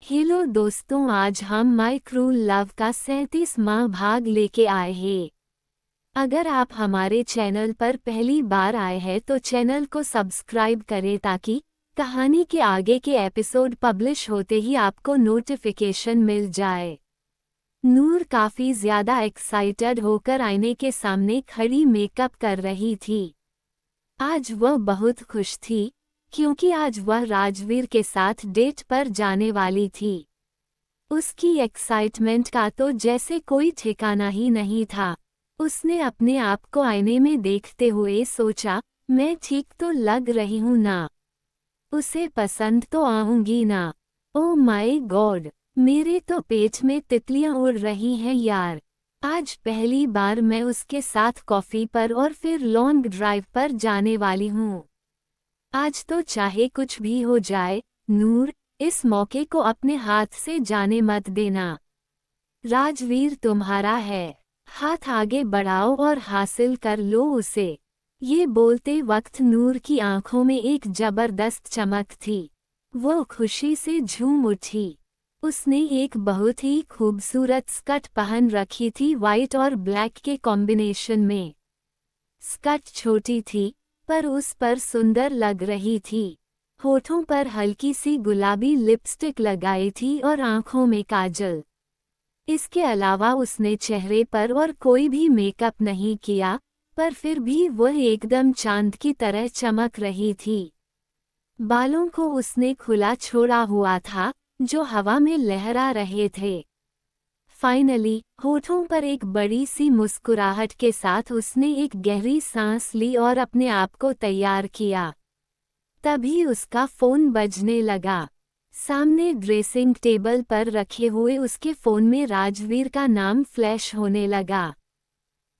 Hello दोस्तों, आज हम माय क्रूल लव का 37वां भाग लेके आए हैं। अगर आप हमारे चैनल पर पहली बार आए हैं तो चैनल को सब्सक्राइब करें ताकि कहानी के आगे के एपिसोड पब्लिश होते ही आपको नोटिफिकेशन मिल जाए। नूर काफी ज्यादा एक्साइटेड होकर आईने के सामने खड़ी मेकअप कर रही थी। आज वह बहुत खुश थी क्योंकि आज वह राजवीर के साथ डेट पर जाने वाली थी। उसकी एक्साइटमेंट का तो जैसे कोई ठिकाना ही नहीं था। उसने अपने आप को आईने में देखते हुए सोचा, मैं ठीक तो लग रही हूँ ना? उसे पसंद तो आऊंगी ना? ओह माय गॉड, मेरे तो पेट में तितलियां उड़ रही हैं यार। आज पहली बार मैं उसके साथ कॉफी पर और फिर लॉन्ग ड्राइव पर जाने वाली हूँ। आज तो चाहे कुछ भी हो जाए, नूर, इस मौके को अपने हाथ से जाने मत देना। राजवीर तुम्हारा है, हाथ आगे बढ़ाओ और हासिल कर लो उसे। ये बोलते वक्त नूर की आंखों में एक जबरदस्त चमक थी। वो खुशी से झूम उठी। उसने एक बहुत ही खूबसूरत स्कर्ट पहन रखी थी, वाइट और ब्लैक के कॉम्बिनेशन में। स्कर्ट छोटी थी पर उस पर सुंदर लग रही थी। होठों पर हल्की सी गुलाबी लिपस्टिक लगाई थी और आंखों में काजल। इसके अलावा उसने चेहरे पर और कोई भी मेकअप नहीं किया, पर फिर भी वह एकदम चांद की तरह चमक रही थी। बालों को उसने खुला छोड़ा हुआ था, जो हवा में लहरा रहे थे। फाइनली होठों पर एक बड़ी सी मुस्कुराहट के साथ उसने एक गहरी सांस ली और अपने आप को तैयार किया। तभी उसका फोन बजने लगा। सामने ड्रेसिंग टेबल पर रखे हुए उसके फोन में राजवीर का नाम फ्लैश होने लगा।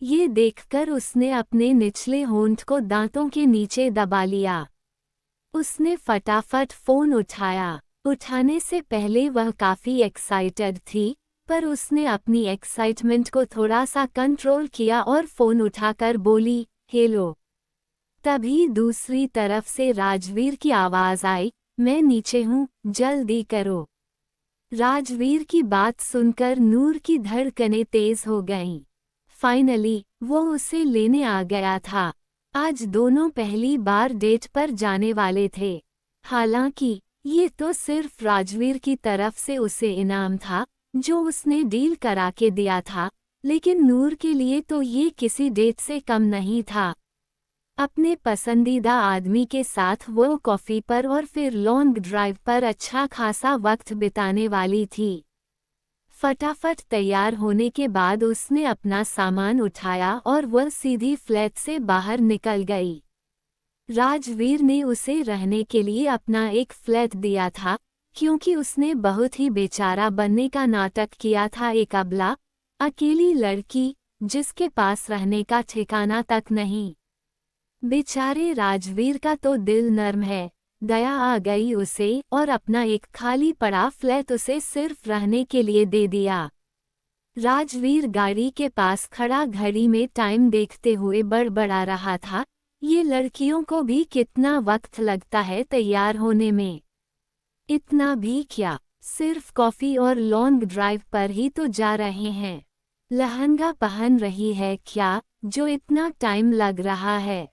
ये देखकर उसने अपने निचले होंठ को दांतों के नीचे दबा लिया। उसने फटाफट फोन उठाया। उठाने से पहले वह काफी एक्साइटेड थी, पर उसने अपनी एक्साइटमेंट को थोड़ा सा कंट्रोल किया और फोन उठाकर बोली, हेलो। तभी दूसरी तरफ से राजवीर की आवाज आई, मैं नीचे हूँ, जल्दी करो। राजवीर की बात सुनकर नूर की धड़कनें तेज हो गईं। फाइनली वो उसे लेने आ गया था। आज दोनों पहली बार डेट पर जाने वाले थे। हालांकि ये तो सिर्फ राजवीर की तरफ से उसे इनाम था जो उसने डील करा के दिया था, लेकिन नूर के लिए तो ये किसी डेट से कम नहीं था। अपने पसंदीदा आदमी के साथ वो कॉफी पर और फिर लॉन्ग ड्राइव पर अच्छा खासा वक्त बिताने वाली थी। फटाफट तैयार होने के बाद उसने अपना सामान उठाया और वह सीधी फ्लैट से बाहर निकल गई। राजवीर ने उसे रहने के लिए अपना एक फ्लैट दिया था, क्योंकि उसने बहुत ही बेचारा बनने का नाटक किया था। एक अबला, अकेली लड़की, जिसके पास रहने का ठिकाना तक नहीं। बेचारे राजवीर का तो दिल नर्म है। दया आ गई उसे और अपना एक खाली पड़ा फ्लैट उसे सिर्फ रहने के लिए दे दिया। राजवीर गाड़ी के पास खड़ा घड़ी में टाइम देखते हुए बड़बड़ा रहा था, ये लड़कियों को भी कितना वक्त लगता है तैयार होने में। इतना भी क्या, सिर्फ कॉफी और लॉन्ग ड्राइव पर ही तो जा रहे हैं। लहंगा पहन रही है क्या, जो इतना टाइम लग रहा है?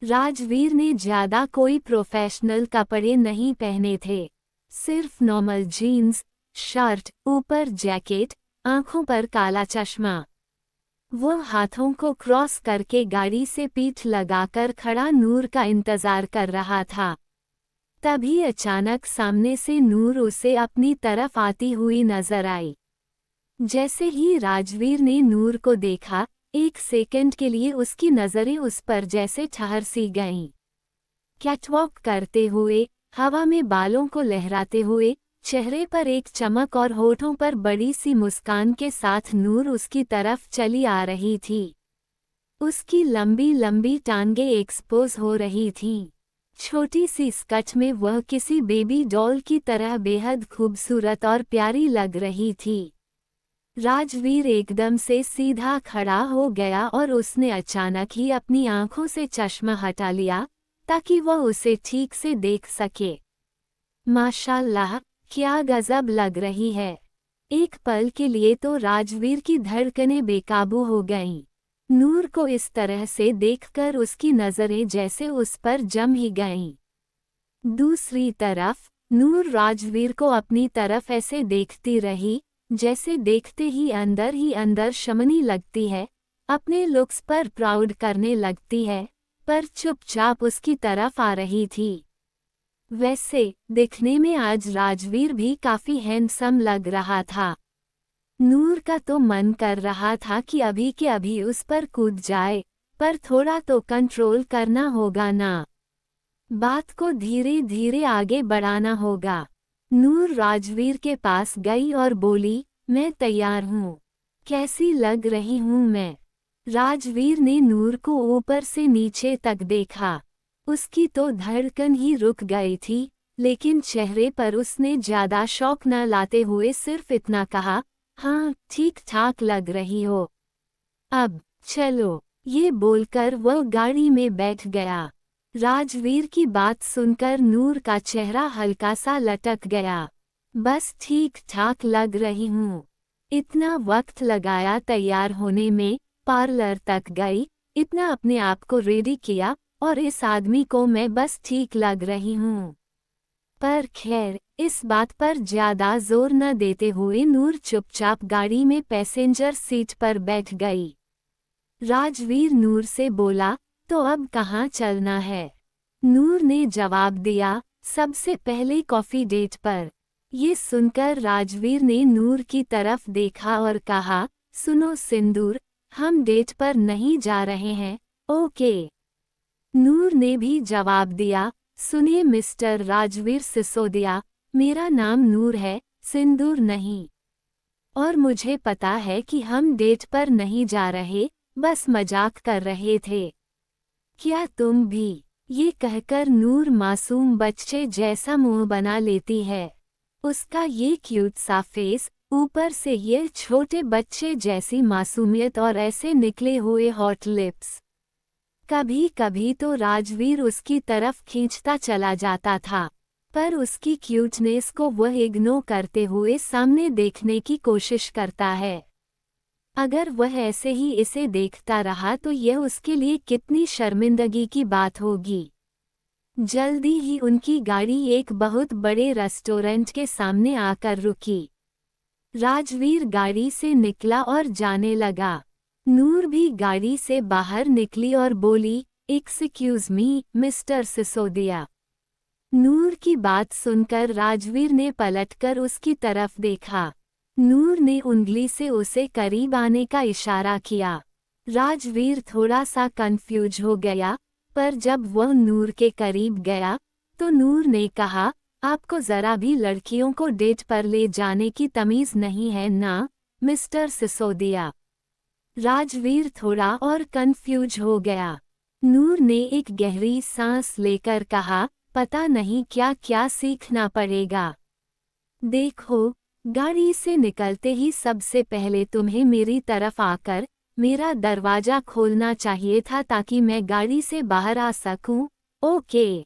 राजवीर ने ज्यादा कोई प्रोफेशनल कपड़े नहीं पहने थे। सिर्फ नॉर्मल जीन्स, शर्ट, ऊपर जैकेट, आंखों पर काला चश्मा। वो हाथों को क्रॉस करके गाड़ी से पीठ लगाकर खड़ा नूर का इंतजार कर रहा था। तभी अचानक सामने से नूर उसे अपनी तरफ आती हुई नजर आई। जैसे ही राजवीर ने नूर को देखा, एक सेकंड के लिए उसकी नजरें उस पर जैसे ठहर सी गईं। कैटवॉक करते हुए, हवा में बालों को लहराते हुए, चेहरे पर एक चमक और होठों पर बड़ी सी मुस्कान के साथ नूर उसकी तरफ चली आ रही थी। उसकी लंबी लंबी टांगें एक्सपोज हो रही थीं। छोटी सी स्कर्ट में वह किसी बेबी डॉल की तरह बेहद खूबसूरत और प्यारी लग रही थी। राजवीर एकदम से सीधा खड़ा हो गया और उसने अचानक ही अपनी आंखों से चश्मा हटा लिया ताकि वह उसे ठीक से देख सके। माशाल्लाह, क्या गजब लग रही है। एक पल के लिए तो राजवीर की धड़कनें बेकाबू हो गईं। नूर को इस तरह से देखकर उसकी नजरें जैसे उस पर जम ही गईं। दूसरी तरफ नूर राजवीर को अपनी तरफ ऐसे देखती रही जैसे देखते ही अंदर शर्मनी लगती है, अपने लुक्स पर प्राउड करने लगती है, पर चुपचाप उसकी तरफ आ रही थी। वैसे दिखने में आज राजवीर भी काफी हैंडसम लग रहा था। नूर का तो मन कर रहा था कि अभी के अभी उस पर कूद जाए, पर थोड़ा तो कंट्रोल करना होगा ना। बात को धीरे धीरे आगे बढ़ाना होगा। नूर राजवीर के पास गई और बोली, मैं तैयार हूँ। कैसी लग रही हूँ मैं? राजवीर ने नूर को ऊपर से नीचे तक देखा। उसकी तो धड़कन ही रुक गई थी, लेकिन चेहरे पर उसने ज्यादा शौक न लाते हुए सिर्फ इतना कहा, हाँ ठीक ठाक लग रही हो। अब चलो, ये बोलकर वह गाड़ी में बैठ गया। राजवीर की बात सुनकर नूर का चेहरा हल्का सा लटक गया। बस ठीक ठाक लग रही हूँ। इतना वक्त लगाया तैयार होने में, पार्लर तक गई, इतना अपने आप को रेडी किया, और इस आदमी को मैं बस ठीक लग रही हूँ। पर खैर, इस बात पर ज्यादा जोर न देते हुए नूर चुपचाप गाड़ी में पैसेंजर सीट पर बैठ गई। राजवीर नूर से बोला, तो अब कहाँ चलना है? नूर ने जवाब दिया, सबसे पहले कॉफी डेट पर। ये सुनकर राजवीर ने नूर की तरफ देखा और कहा, सुनो सिंदूर, हम डेट पर नहीं जा रहे हैं, ओके? नूर ने भी जवाब दिया, सुनिए मिस्टर राजवीर सिसोदिया, मेरा नाम नूर है, सिंदूर नहीं। और मुझे पता है कि हम डेट पर नहीं जा रहे, बस मजाक कर रहे थे। क्या तुम भी? ये कहकर नूर मासूम बच्चे जैसा मुंह बना लेती है। उसका ये क्यूट सा फेस, ऊपर से ये छोटे बच्चे जैसी मासूमियत और ऐसे निकले हुए हॉट लिप्स। कभी कभी तो राजवीर उसकी तरफ खींचता चला जाता था, पर उसकी क्यूटनेस को वह इग्नोर करते हुए सामने देखने की कोशिश करता है। अगर वह ऐसे ही इसे देखता रहा तो यह उसके लिए कितनी शर्मिंदगी की बात होगी। जल्दी ही उनकी गाड़ी एक बहुत बड़े रेस्टोरेंट के सामने आकर रुकी। राजवीर गाड़ी से निकला और जाने लगा। नूर भी गाड़ी से बाहर निकली और बोली, एक्सक्यूज मी मिस्टर सिसोदिया। नूर की बात सुनकर राजवीर ने पलटकर उसकी तरफ देखा। नूर ने उंगली से उसे करीब आने का इशारा किया। राजवीर थोड़ा सा कंफ्यूज हो गया, पर जब वह नूर के करीब गया तो नूर ने कहा, आपको जरा भी लड़कियों को डेट पर ले जाने की तमीज नहीं है ना, मिस्टर सिसोदिया? राजवीर थोड़ा और कंफ्यूज हो गया। नूर ने एक गहरी सांस लेकर कहा, पता नहीं क्या क्या सीखना पड़ेगा। देखो, गाड़ी से निकलते ही सबसे पहले तुम्हें मेरी तरफ आकर मेरा दरवाजा खोलना चाहिए था ताकि मैं गाड़ी से बाहर आ सकूं, ओके?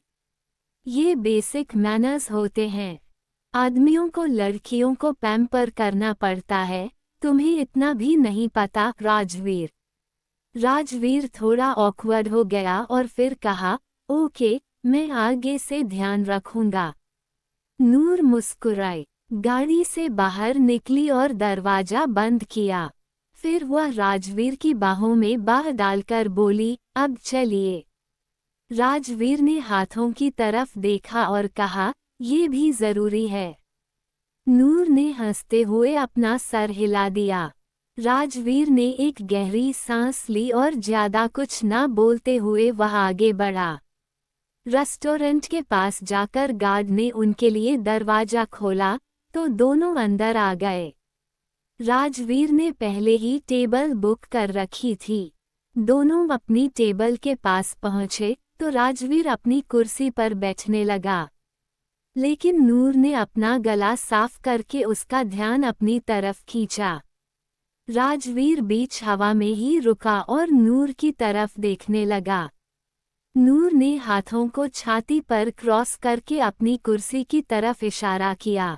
ये बेसिक मैनर्स होते हैं। आदमियों को लड़कियों को पैम्पर करना पड़ता है, तुम्हें इतना भी नहीं पता? राजवीर थोड़ा ऑकवर्ड हो गया और फिर कहा, ओके, मैं आगे से ध्यान रखूंगा। नूर मुस्कुराई, गाड़ी से बाहर निकली और दरवाजा बंद किया। फिर वह राजवीर की बाहों में बाह डालकर बोली, अब चलिए। राजवीर ने हाथों की तरफ देखा और कहा, ये भी जरूरी है। नूर ने हंसते हुए अपना सर हिला दिया। राजवीर ने एक गहरी सांस ली और ज्यादा कुछ न बोलते हुए वह आगे बढ़ा। रेस्टोरेंट के पास जाकर गार्ड ने उनके लिए दरवाजा खोला तो दोनों अंदर आ गए। राजवीर ने पहले ही टेबल बुक कर रखी थी। दोनों अपनी टेबल के पास पहुंचे तो राजवीर अपनी कुर्सी पर बैठने लगा, लेकिन नूर ने अपना गला साफ करके उसका ध्यान अपनी तरफ खींचा। राजवीर बीच हवा में ही रुका और नूर की तरफ देखने लगा। नूर ने हाथों को छाती पर क्रॉस करके अपनी कुर्सी की तरफ इशारा किया।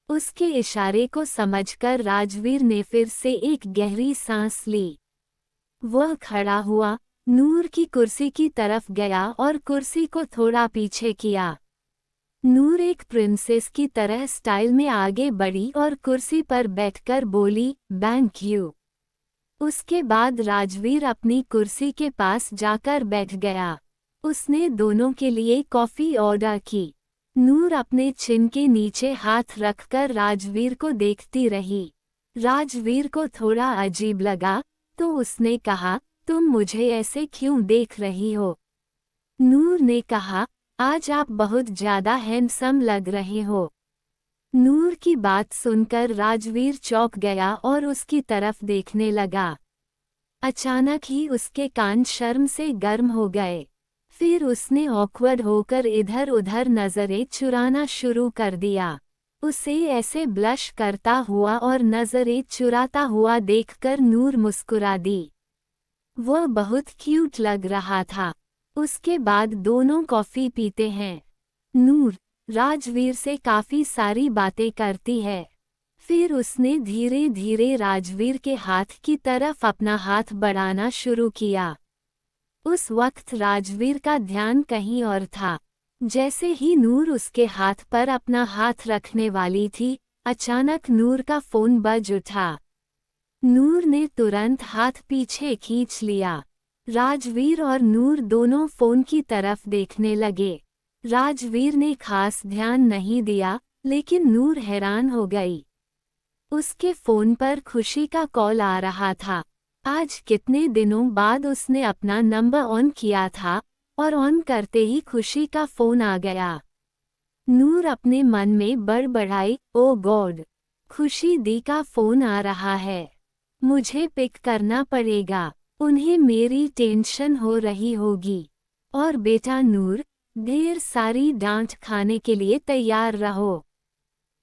उसके इशारे को समझकर राजवीर ने फिर से एक गहरी सांस ली। वह खड़ा हुआ, नूर की कुर्सी की तरफ गया और कुर्सी को थोड़ा पीछे किया। नूर एक प्रिंसेस की तरह स्टाइल में आगे बढ़ी और कुर्सी पर बैठकर बोली, थैंक यू। उसके बाद राजवीर अपनी कुर्सी के पास जाकर बैठ गया। उसने दोनों के लिए कॉफी ऑर्डर की। नूर अपने चिन के नीचे हाथ रखकर राजवीर को देखती रही। राजवीर को थोड़ा अजीब लगा, तो उसने कहा, तुम मुझे ऐसे क्यों देख रही हो? नूर ने कहा, आज आप बहुत ज्यादा हैंडसम लग रहे हो। नूर की बात सुनकर राजवीर चौंक गया और उसकी तरफ देखने लगा। अचानक ही उसके कान शर्म से गर्म हो गए। फिर उसने ऑकवर्ड होकर इधर उधर नजरें चुराना शुरू कर दिया। उसे ऐसे ब्लश करता हुआ और नजरें चुराता हुआ देखकर नूर मुस्कुरा दी। वह बहुत क्यूट लग रहा था। उसके बाद दोनों कॉफी पीते हैं। नूर राजवीर से काफी सारी बातें करती है। फिर उसने धीरे धीरे राजवीर के हाथ की तरफ अपना हाथ बढ़ाना शुरू किया। उस वक्त राजवीर का ध्यान कहीं और था। जैसे ही नूर उसके हाथ पर अपना हाथ रखने वाली थी, अचानक नूर का फोन बज उठा। नूर ने तुरंत हाथ पीछे खींच लिया। राजवीर और नूर दोनों फोन की तरफ देखने लगे। राजवीर ने खास ध्यान नहीं दिया, लेकिन नूर हैरान हो गई। उसके फोन पर खुशी का कॉल आ रहा था। आज कितने दिनों बाद उसने अपना नंबर ऑन किया था और ऑन करते ही खुशी का फोन आ गया। नूर अपने मन में बड़बड़ाई, ओ गॉड, खुशी दी का फोन आ रहा है। मुझे पिक करना पड़ेगा। उन्हें मेरी टेंशन हो रही होगी। और बेटा नूर, ढेर सारी डांट खाने के लिए तैयार रहो।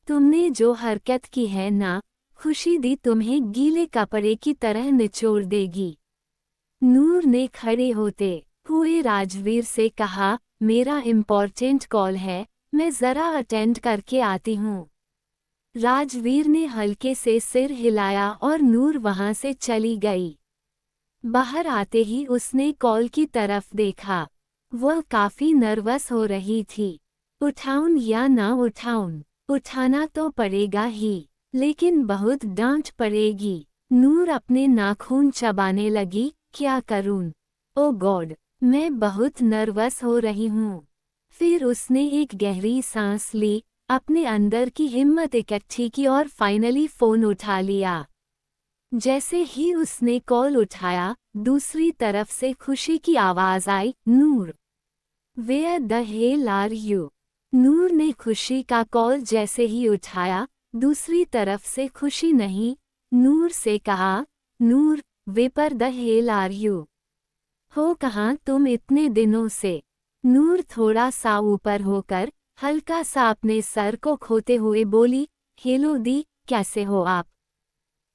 तुमने जो हरकत की है ना, खुशी दी तुम्हें गीले कपड़े की तरह निचोड़ देगी। नूर ने खड़े होते हुए राजवीर से कहा, मेरा इम्पोर्टेंट कॉल है, मैं जरा अटेंड करके आती हूँ। राजवीर ने हल्के से सिर हिलाया और नूर वहां से चली गई। बाहर आते ही उसने कॉल की तरफ देखा। वह काफी नर्वस हो रही थी। उठाऊं या ना उठाऊं? उठाना तो पड़ेगा ही, लेकिन बहुत डांट पड़ेगी। नूर अपने नाखून चबाने लगी, क्या करूं? ओ गॉड, मैं बहुत नर्वस हो रही हूँ। फिर उसने एक गहरी सांस ली, अपने अंदर की हिम्मत इकट्ठी की और फाइनली फोन उठा लिया। जैसे ही उसने कॉल उठाया, दूसरी तरफ से खुशी की आवाज आई, Noor, where the hell are you? Noor ने खुशी का कॉल जैसे ही उठाया, दूसरी तरफ से खुशी नहीं, नूर से कहा, Noor, where the hell are you? हो कहाँ तुम इतने दिनों से? नूर थोड़ा सा ऊपर होकर, हल्का सा अपने सर को खोते हुए बोली, हेलो दी, कैसे हो आप?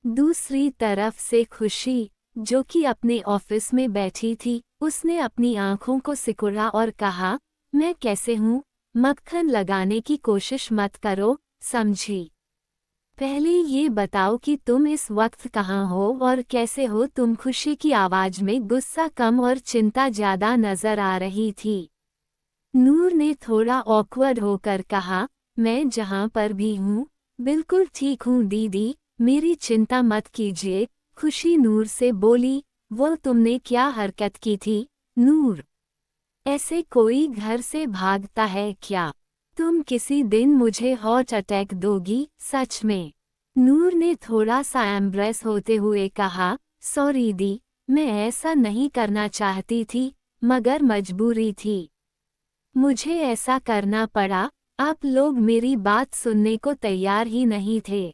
दूसरी तरफ से खुशी, जो कि अपने ऑफिस में बैठी थी, उसने अपनी आंखों को सिकुड़ा और कहा, मैं कैसे हूँ? मक्खन लगाने की कोशिश मत करो, समझी? पहले ये बताओ कि तुम इस वक्त कहाँ हो और कैसे हो तुम? खुशी की आवाज में गुस्सा कम और चिंता ज्यादा नजर आ रही थी। नूर ने थोड़ा ऑकवर्ड होकर कहा, मैं जहाँ पर भी हूँ, बिल्कुल ठीक हूँ दीदी, मेरी चिंता मत कीजिए। खुशी नूर से बोली, वो तुमने क्या हरकत की थी? नूर, ऐसे कोई घर से भागता है क्या? तुम किसी दिन मुझे हार्ट अटैक दोगी, सच में? नूर ने थोड़ा सा एम्ब्रेस होते हुए कहा, सॉरी दी, मैं ऐसा नहीं करना चाहती थी, मगर मजबूरी थी। मुझे ऐसा करना पड़ा, आप लोग मेरी बात सुनने को तैयार ही नहीं थे।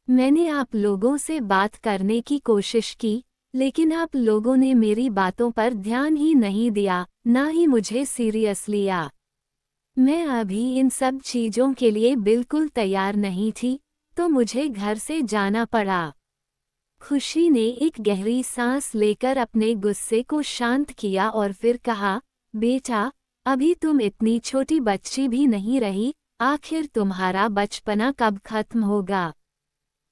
मैंने आप लोगों से बात करने की कोशिश की, लेकिन आप लोगों ने मेरी बातों पर ध्यान ही नहीं दिया, ना ही मुझे सीरियस लिया। मैं अभी इन सब चीजों के लिए बिल्कुल तैयार नहीं थी, तो मुझे घर से जाना पड़ा। खुशी ने एक गहरी सांस लेकर अपने गुस्से को शांत किया और फिर कहा, बेटा, अभी तुम इतनी छोटी बच्ची भी नहीं रही, आखिर तुम्हारा बचपना कब खत्म होगा?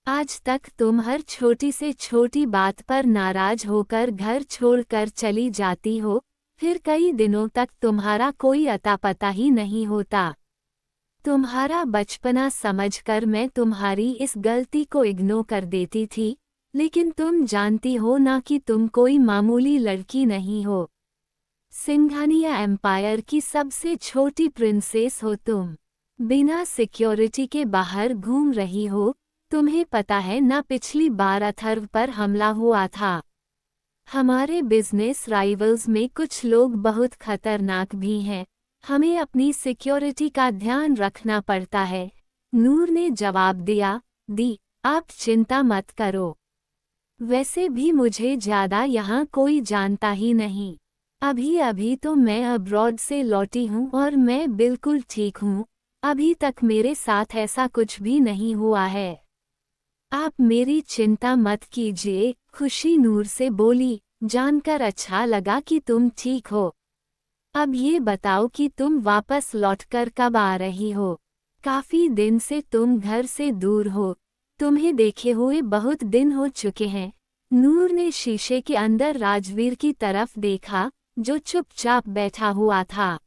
आज तक तुम हर छोटी से छोटी बात पर नाराज होकर घर छोड़कर चली जाती हो, फिर कई दिनों तक तुम्हारा कोई अता पता ही नहीं होता। तुम्हारा बचपना समझकर मैं तुम्हारी इस गलती को इग्नोर कर देती थी, लेकिन तुम जानती हो ना कि तुम कोई मामूली लड़की नहीं हो। सिंघानिया एम्पायर की सबसे छोटी प्रिंसेस हो तुम। बिना सिक्योरिटी के बाहर घूम रही हो। तुम्हें पता है ना, पिछली बार अथर्व पर हमला हुआ था। हमारे बिजनेस राइवल्स में कुछ लोग बहुत खतरनाक भी हैं। हमें अपनी सिक्योरिटी का ध्यान रखना पड़ता है। नूर ने जवाब दिया, दी, आप चिंता मत करो। वैसे भी मुझे ज्यादा यहाँ कोई जानता ही नहीं। अभी अभी तो मैं अब्रॉड से लौटी हूँ और मैं बिल्कुल ठीक हूँ। अभी तक मेरे साथ ऐसा कुछ भी नहीं हुआ है। आप मेरी चिंता मत कीजिए, खुशी नूर से बोली। जानकर अच्छा लगा कि तुम ठीक हो। अब ये बताओ कि तुम वापस लौटकर कब आ रही हो? काफी दिन से तुम घर से दूर हो। तुम्हें देखे हुए बहुत दिन हो चुके हैं। नूर ने शीशे के अंदर राजवीर की तरफ देखा, जो चुपचाप बैठा हुआ था।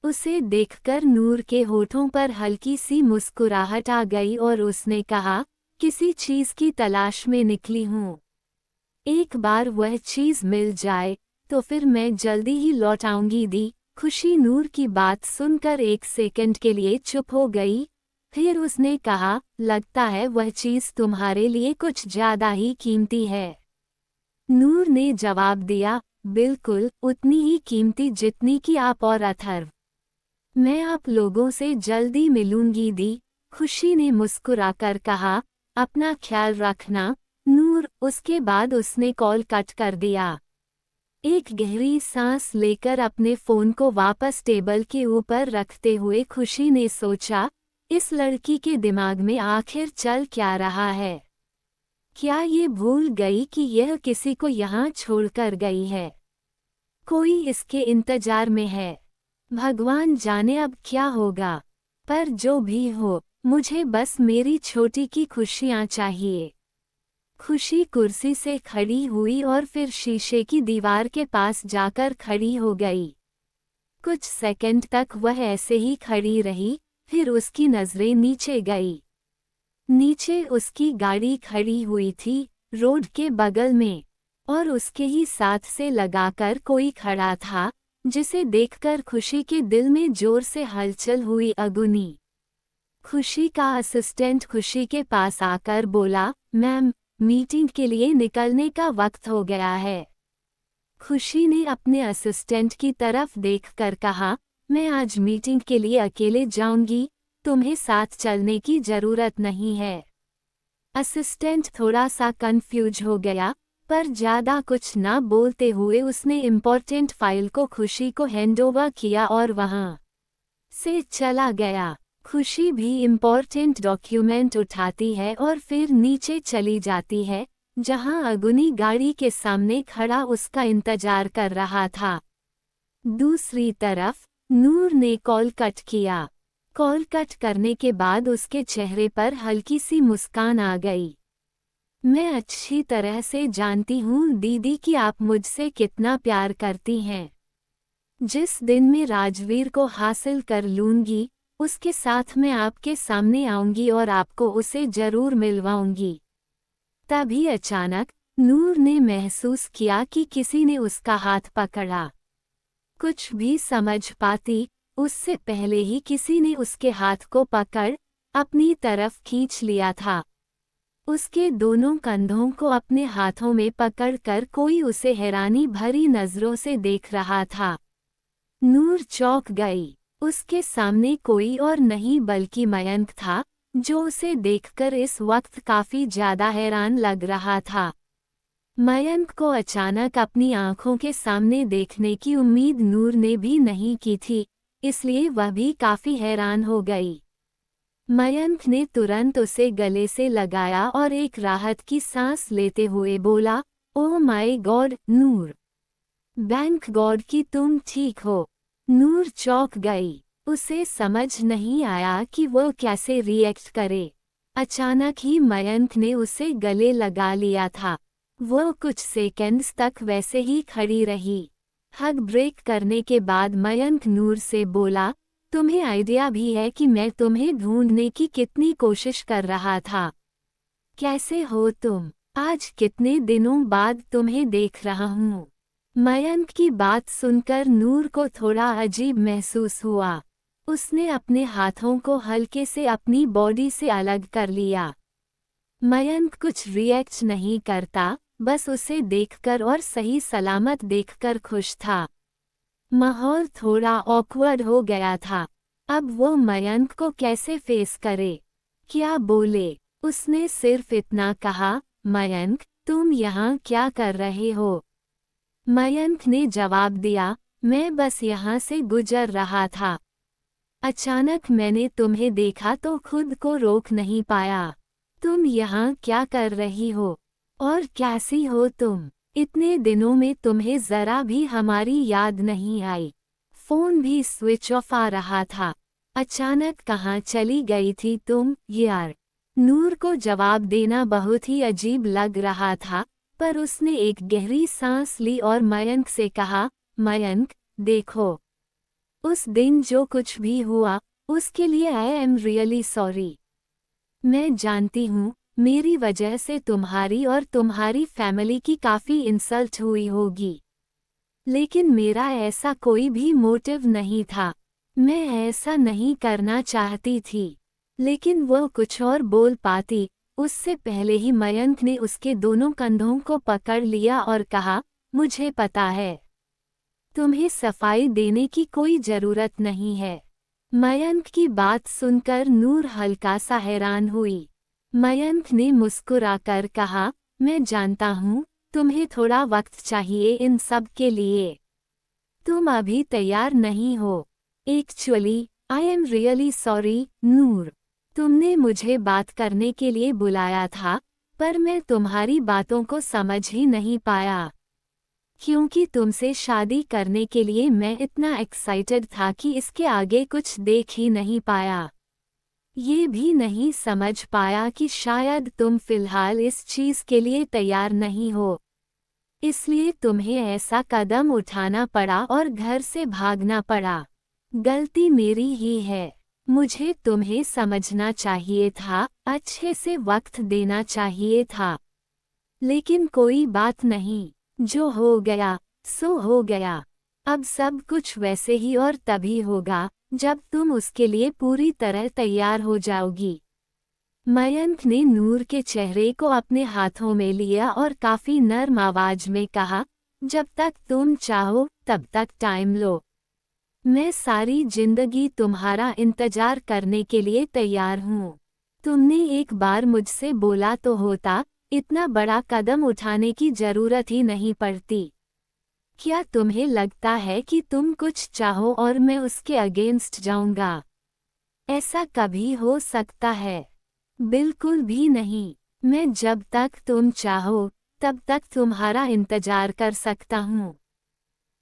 उसे देखकर नूर के होठों पर हल्की सी मुस्कुराहट आ गई और उसने कहा, किसी चीज की तलाश में निकली हूँ। एक बार वह चीज मिल जाए तो फिर मैं जल्दी ही लौट आऊंगी। दी। खुशी नूर की बात सुनकर एक सेकंड के लिए चुप हो गई। फिर उसने कहा, लगता है वह चीज तुम्हारे लिए कुछ ज्यादा ही कीमती है। नूर ने जवाब दिया, बिल्कुल उतनी ही कीमती जितनी कि आप और अथर्व। मैं आप लोगों से जल्दी मिलूंगी। दी। खुशी ने मुस्कुराकर कहा, अपना ख्याल रखना नूर। उसके बाद उसने कॉल कट कर दिया। एक गहरी सांस लेकर अपने फोन को वापस टेबल के ऊपर रखते हुए खुशी ने सोचा, इस लड़की के दिमाग में आखिर चल क्या रहा है? क्या ये भूल गई कि यह किसी को यहाँ छोड़कर गई है? कोई इसके इंतजार में है। भगवान जाने अब क्या होगा। पर जो भी हो, मुझे बस मेरी छोटी की खुशियाँ चाहिए। खुशी कुर्सी से खड़ी हुई और फिर शीशे की दीवार के पास जाकर खड़ी हो गई। कुछ सेकंड तक वह ऐसे ही खड़ी रही, फिर उसकी नजरें नीचे गई। नीचे उसकी गाड़ी खड़ी हुई थी, रोड के बगल में, और उसके ही साथ से लगाकर कोई खड़ा था, जिसे देखकर खुशी के दिल में जोर से हलचल हुई। अगुनी। खुशी का असिस्टेंट खुशी के पास आकर बोला, मैम, मीटिंग के लिए निकलने का वक्त हो गया है। खुशी ने अपने असिस्टेंट की तरफ देखकर कहा, मैं आज मीटिंग के लिए अकेले जाऊंगी, तुम्हें साथ चलने की जरूरत नहीं है। असिस्टेंट थोड़ा सा कंफ्यूज हो गया, पर ज्यादा कुछ ना बोलते हुए उसने इम्पोर्टेंट फाइल को खुशी को हैंडओवर किया और वहां से चला गया। खुशी भी इम्पोर्टेंट डॉक्यूमेंट उठाती है और फिर नीचे चली जाती है, जहां अगुनी गाड़ी के सामने खड़ा उसका इंतजार कर रहा था। दूसरी तरफ नूर ने कॉल कट किया। कॉल कट करने के बाद उसके चेहरे पर हल्की सी मुस्कान आ गई। मैं अच्छी तरह से जानती हूँ दीदी कि आप मुझसे कितना प्यार करती हैं। जिस दिन मैं राजवीर को हासिल कर लूंगी, उसके साथ मैं आपके सामने आऊंगी और आपको उसे जरूर मिलवाऊंगी। तभी अचानक नूर ने महसूस किया कि किसी ने उसका हाथ पकड़ा। कुछ भी समझ पाती उससे पहले ही किसी ने उसके हाथ को पकड़ अपनी तरफ खींच लिया था। उसके दोनों कंधों को अपने हाथों में पकड़कर कोई उसे हैरानी भरी नजरों से देख रहा था। नूर चौंक गई। उसके सामने कोई और नहीं बल्कि मयंक था, जो उसे देखकर इस वक्त काफी ज्यादा हैरान लग रहा था। मयंक को अचानक अपनी आंखों के सामने देखने की उम्मीद नूर ने भी नहीं की थी, इसलिए वह भी काफी हैरान हो गई। मयंक ने तुरंत उसे गले से लगाया और एक राहत की सांस लेते हुए बोला, oh my God Noor, bank God कि तुम ठीक हो। नूर चौंक गई। उसे समझ नहीं आया कि वो कैसे रिएक्ट करे। अचानक ही मयंक ने उसे गले लगा लिया था। वो कुछ सेकंड्स तक वैसे ही खड़ी रही। हग ब्रेक करने के बाद मयंक नूर से बोला, तुम्हें आइडिया भी है कि मैं तुम्हें ढूंढने की कितनी कोशिश कर रहा था? कैसे हो तुम? आज कितने दिनों बाद तुम्हें देख रहा हूँ। मयंक की बात सुनकर नूर को थोड़ा अजीब महसूस हुआ। उसने अपने हाथों को हल्के से अपनी बॉडी से अलग कर लिया। मयंक कुछ रिएक्ट नहीं करता, बस उसे देखकर और सही सलामत देखकर खुश था। माहौल थोड़ा ऑकवर्ड हो गया था। अब वो मयंक को कैसे फेस करे, क्या बोले? उसने सिर्फ इतना कहा, मयंक, तुम यहाँ क्या कर रहे हो? मयंक ने जवाब दिया, मैं बस यहाँ से गुजर रहा था। अचानक मैंने तुम्हें देखा तो खुद को रोक नहीं पाया। तुम यहाँ क्या कर रही हो? और कैसी हो तुम? इतने दिनों में तुम्हें जरा भी हमारी याद नहीं आई। फोन भी स्विच ऑफ आ रहा था। अचानक कहाँ चली गई थी तुम यार? नूर को जवाब देना बहुत ही अजीब लग रहा था, पर उसने एक गहरी सांस ली और मयंक से कहा, मयंक, देखो, उस दिन जो कुछ भी हुआ, उसके लिए आई एम रियली सॉरी। मैं जानती हूँ, मेरी वजह से तुम्हारी और तुम्हारी फैमिली की काफ़ी इंसल्ट हुई होगी। लेकिन मेरा ऐसा कोई भी मोटिव नहीं था। मैं ऐसा नहीं करना चाहती थी। लेकिन वो कुछ और बोल पाती, उससे पहले ही मयंक ने उसके दोनों कंधों को पकड़ लिया और कहा, मुझे पता है, तुम्हें सफाई देने की कोई जरूरत नहीं है। मयंक की बात सुनकर नूर हल्का सा हैरान हुई। मयंक ने मुस्कुराकर कहा, मैं जानता हूँ, तुम्हें थोड़ा वक्त चाहिए इन सब के लिए। तुम अभी तैयार नहीं हो। Actually, I am really sorry, Noor. तुमने मुझे बात करने के लिए बुलाया था, पर मैं तुम्हारी बातों को समझ ही नहीं पाया। क्योंकि तुमसे शादी करने के लिए मैं इतना एक्साइटेड था कि इसके आगे कुछ देख ही नहीं पाया। ये भी नहीं समझ पाया कि शायद तुम फिलहाल इस चीज़ के लिए तैयार नहीं हो। इसलिए तुम्हें ऐसा कदम उठाना पड़ा और घर से भागना पड़ा। गलती मेरी ही है। मुझे तुम्हें समझना चाहिए था, अच्छे से वक्त देना चाहिए था। लेकिन कोई बात नहीं, जो हो गया सो हो गया। अब सब कुछ वैसे ही और तभी होगा, जब तुम उसके लिए पूरी तरह तैयार हो जाओगी। मयंक ने नूर के चेहरे को अपने हाथों में लिया और काफी नर्म आवाज में कहा, जब तक तुम चाहो तब तक टाइम लो। मैं सारी जिंदगी तुम्हारा इंतजार करने के लिए तैयार हूँ। तुमने एक बार मुझसे बोला तो होता, इतना बड़ा कदम उठाने की जरूरत ही नहीं पड़ती। क्या तुम्हें लगता है कि तुम कुछ चाहो और मैं उसके अगेंस्ट जाऊंगा? ऐसा कभी हो सकता है? बिल्कुल भी नहीं। मैं जब तक तुम चाहो, तब तक तुम्हारा इंतजार कर सकता हूँ।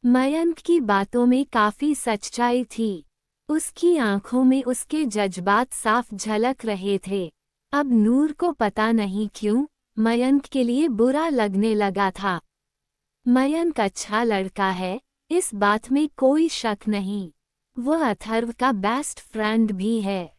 मयंक की बातों में काफी सच्चाई थी। उसकी आंखों में उसके जज्बात साफ झलक रहे थे। अब नूर को पता नहीं क्यों, मयंक के लिए बुरा लगने लगा था। मयंक अच्छा लड़का है, इस बात में कोई शक नहीं। वो अथर्व का बेस्ट फ्रेंड भी है।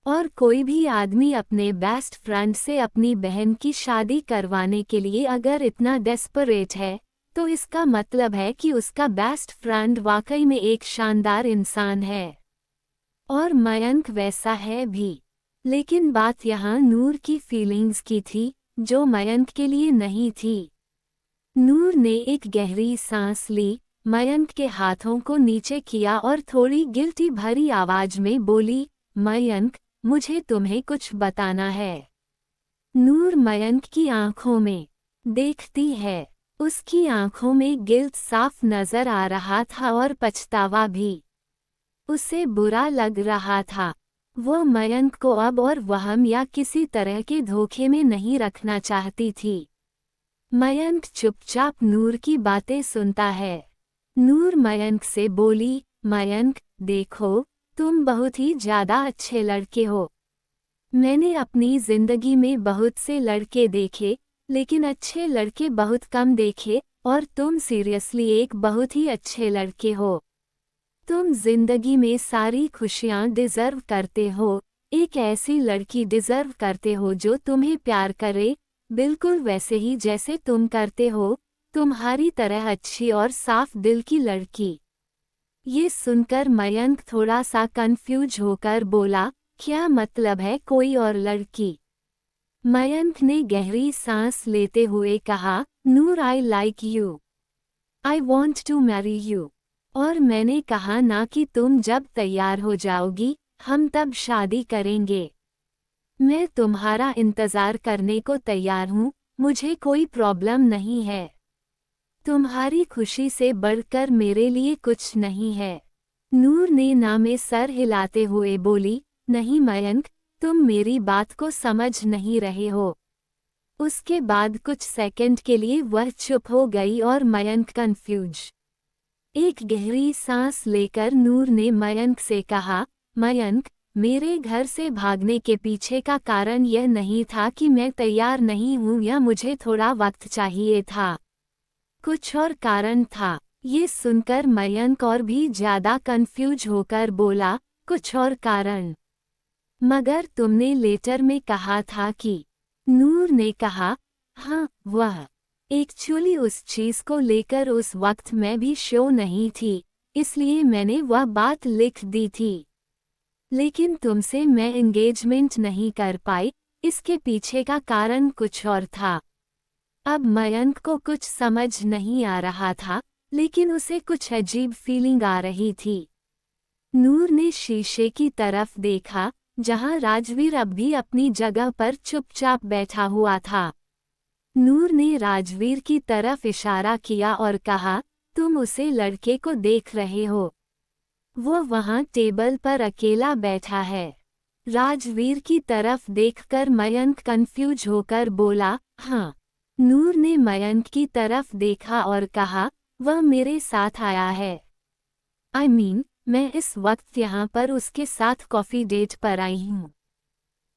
और कोई भी आदमी अपने बेस्ट फ्रेंड से अपनी बहन की शादी करवाने के लिए अगर इतना डेस्परेट है, तो इसका मतलब है कि उसका बेस्ट फ्रेंड वाकई में एक शानदार इंसान है। और मयंक वैसा है भी। लेकिन बात यहाँ नूर की फीलिंग्स की थी, जो मयंक के लिए नहीं थी। नूर ने एक गहरी सांस ली, मयंक के हाथों को नीचे किया और थोड़ी गिल्टी भरी आवाज में बोली, मयंक, मुझे तुम्हें कुछ बताना है। नूर मयंक की आंखों में देखती है। उसकी आंखों में गिल्ट साफ नजर आ रहा था और पछतावा भी। उसे बुरा लग रहा था। वो मयंक को अब और वहम या किसी तरह के धोखे में नहीं रखना चाहती थी। मयंक चुपचाप नूर की बातें सुनता है। नूर मयंक से बोली, मयंक, देखो, तुम बहुत ही ज़्यादा अच्छे लड़के हो। मैंने अपनी ज़िंदगी में बहुत से लड़के देखे, लेकिन अच्छे लड़के बहुत कम देखे, और तुम सीरियसली एक बहुत ही अच्छे लड़के हो। तुम जिंदगी में सारी खुशियाँ डिज़र्व करते हो, एक ऐसी लड़की डिज़र्व करते हो जो तुम्हें प्यार करे, बिल्कुल वैसे ही जैसे तुम करते हो, तुम्हारी तरह अच्छी और साफ दिल की लड़की। ये सुनकर मयंक थोड़ा सा कंफ्यूज होकर बोला, क्या मतलब है कोई और लड़की? मयंक ने गहरी सांस लेते हुए कहा, Noor I like you. I want to marry you. और मैंने कहा ना कि तुम जब तैयार हो जाओगी, हम तब शादी करेंगे। मैं तुम्हारा इंतज़ार करने को तैयार हूँ, मुझे कोई प्रॉब्लम नहीं है। तुम्हारी खुशी से बढ़कर मेरे लिए कुछ नहीं है। नूर ने ना में सर हिलाते हुए बोली, नहीं मयंक, तुम मेरी बात को समझ नहीं रहे हो। उसके बाद कुछ सेकंड के लिए वह चुप हो गई और मयंक कंफ्यूज। एक गहरी सांस लेकर नूर ने मयंक से कहा, मयंक, मेरे घर से भागने के पीछे का कारण यह नहीं था कि मैं तैयार नहीं हूँ या मुझे थोड़ा वक्त चाहिए था। कुछ और कारण था। ये सुनकर मयंक और भी ज्यादा कंफ्यूज होकर बोला, कुछ और कारण? मगर तुमने लेटर में कहा था कि। नूर ने कहा, हाँ, वह एक्चुअली उस चीज को लेकर उस वक्त मैं भी श्योर नहीं थी, इसलिए मैंने वह बात लिख दी थी। लेकिन तुमसे मैं एंगेजमेंट नहीं कर पाई, इसके पीछे का कारण कुछ और था। अब मयंक को कुछ समझ नहीं आ रहा था, लेकिन उसे कुछ अजीब फीलिंग आ रही थी। नूर ने शीशे की तरफ देखा, जहां राजवीर अब भी अपनी जगह पर चुपचाप बैठा हुआ था। नूर ने राजवीर की तरफ इशारा किया और कहा, तुम उसे लड़के को देख रहे हो? वो वहां टेबल पर अकेला बैठा है। राजवीर की तरफ देखकर मयंक कंफ्यूज होकर बोला, हाँ। नूर ने मयंक की तरफ देखा और कहा, वह मेरे साथ आया है। I mean, मैं इस वक्त यहाँ पर उसके साथ कॉफी डेट पर आई हूँ।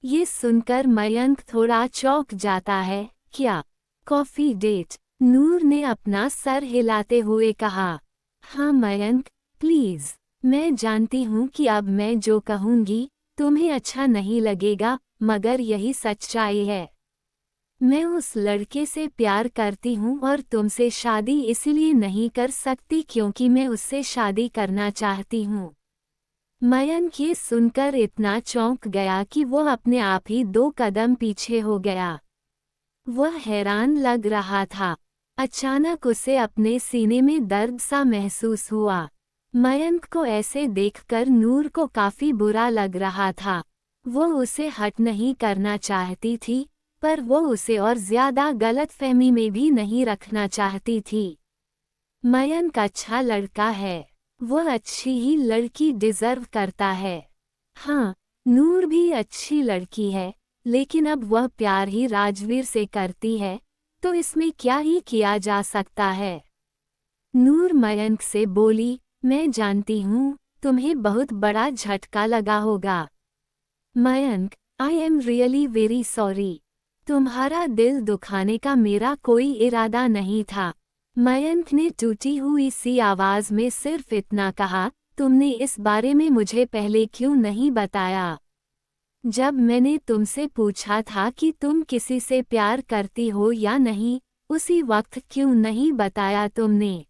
ये सुनकर मयंक थोड़ा चौंक जाता है, क्या कॉफी डेट? नूर ने अपना सर हिलाते हुए कहा, हाँ मयंक, प्लीज। मैं जानती हूँ कि अब मैं जो कहूँगी, तुम्हें अच्छा नहीं लगेगा, मगर यही सच्चाई है। मैं उस लड़के से प्यार करती हूँ और तुमसे शादी इसलिए नहीं कर सकती क्योंकि मैं उससे शादी करना चाहती हूँ। मयंक ये सुनकर इतना चौंक गया कि वो अपने आप ही 2 कदम पीछे हो गया। वह हैरान लग रहा था। अचानक उसे अपने सीने में दर्द सा महसूस हुआ। मयंक को ऐसे देखकर नूर को काफी बुरा लग रहा था। वो उसे हट नहीं करना चाहती थी, पर वो उसे और ज्यादा गलतफहमी में भी नहीं रखना चाहती थी। मयंक अच्छा लड़का है, वह अच्छी ही लड़की डिजर्व करता है। हाँ, नूर भी अच्छी लड़की है, लेकिन अब वह प्यार ही राजवीर से करती है, तो इसमें क्या ही किया जा सकता है। नूर मयंक से बोली, मैं जानती हूँ, तुम्हें बहुत बड़ा झटका लगा होगा। मयंक, आई एम रियली वेरी सॉरी। तुम्हारा दिल दुखाने का मेरा कोई इरादा नहीं था। मयंक ने टूटी हुई सी आवाज में सिर्फ इतना कहा, तुमने इस बारे में मुझे पहले क्यों नहीं बताया? जब मैंने तुमसे पूछा था कि तुम किसी से प्यार करती हो या नहीं, उसी वक्त क्यों नहीं बताया तुमने?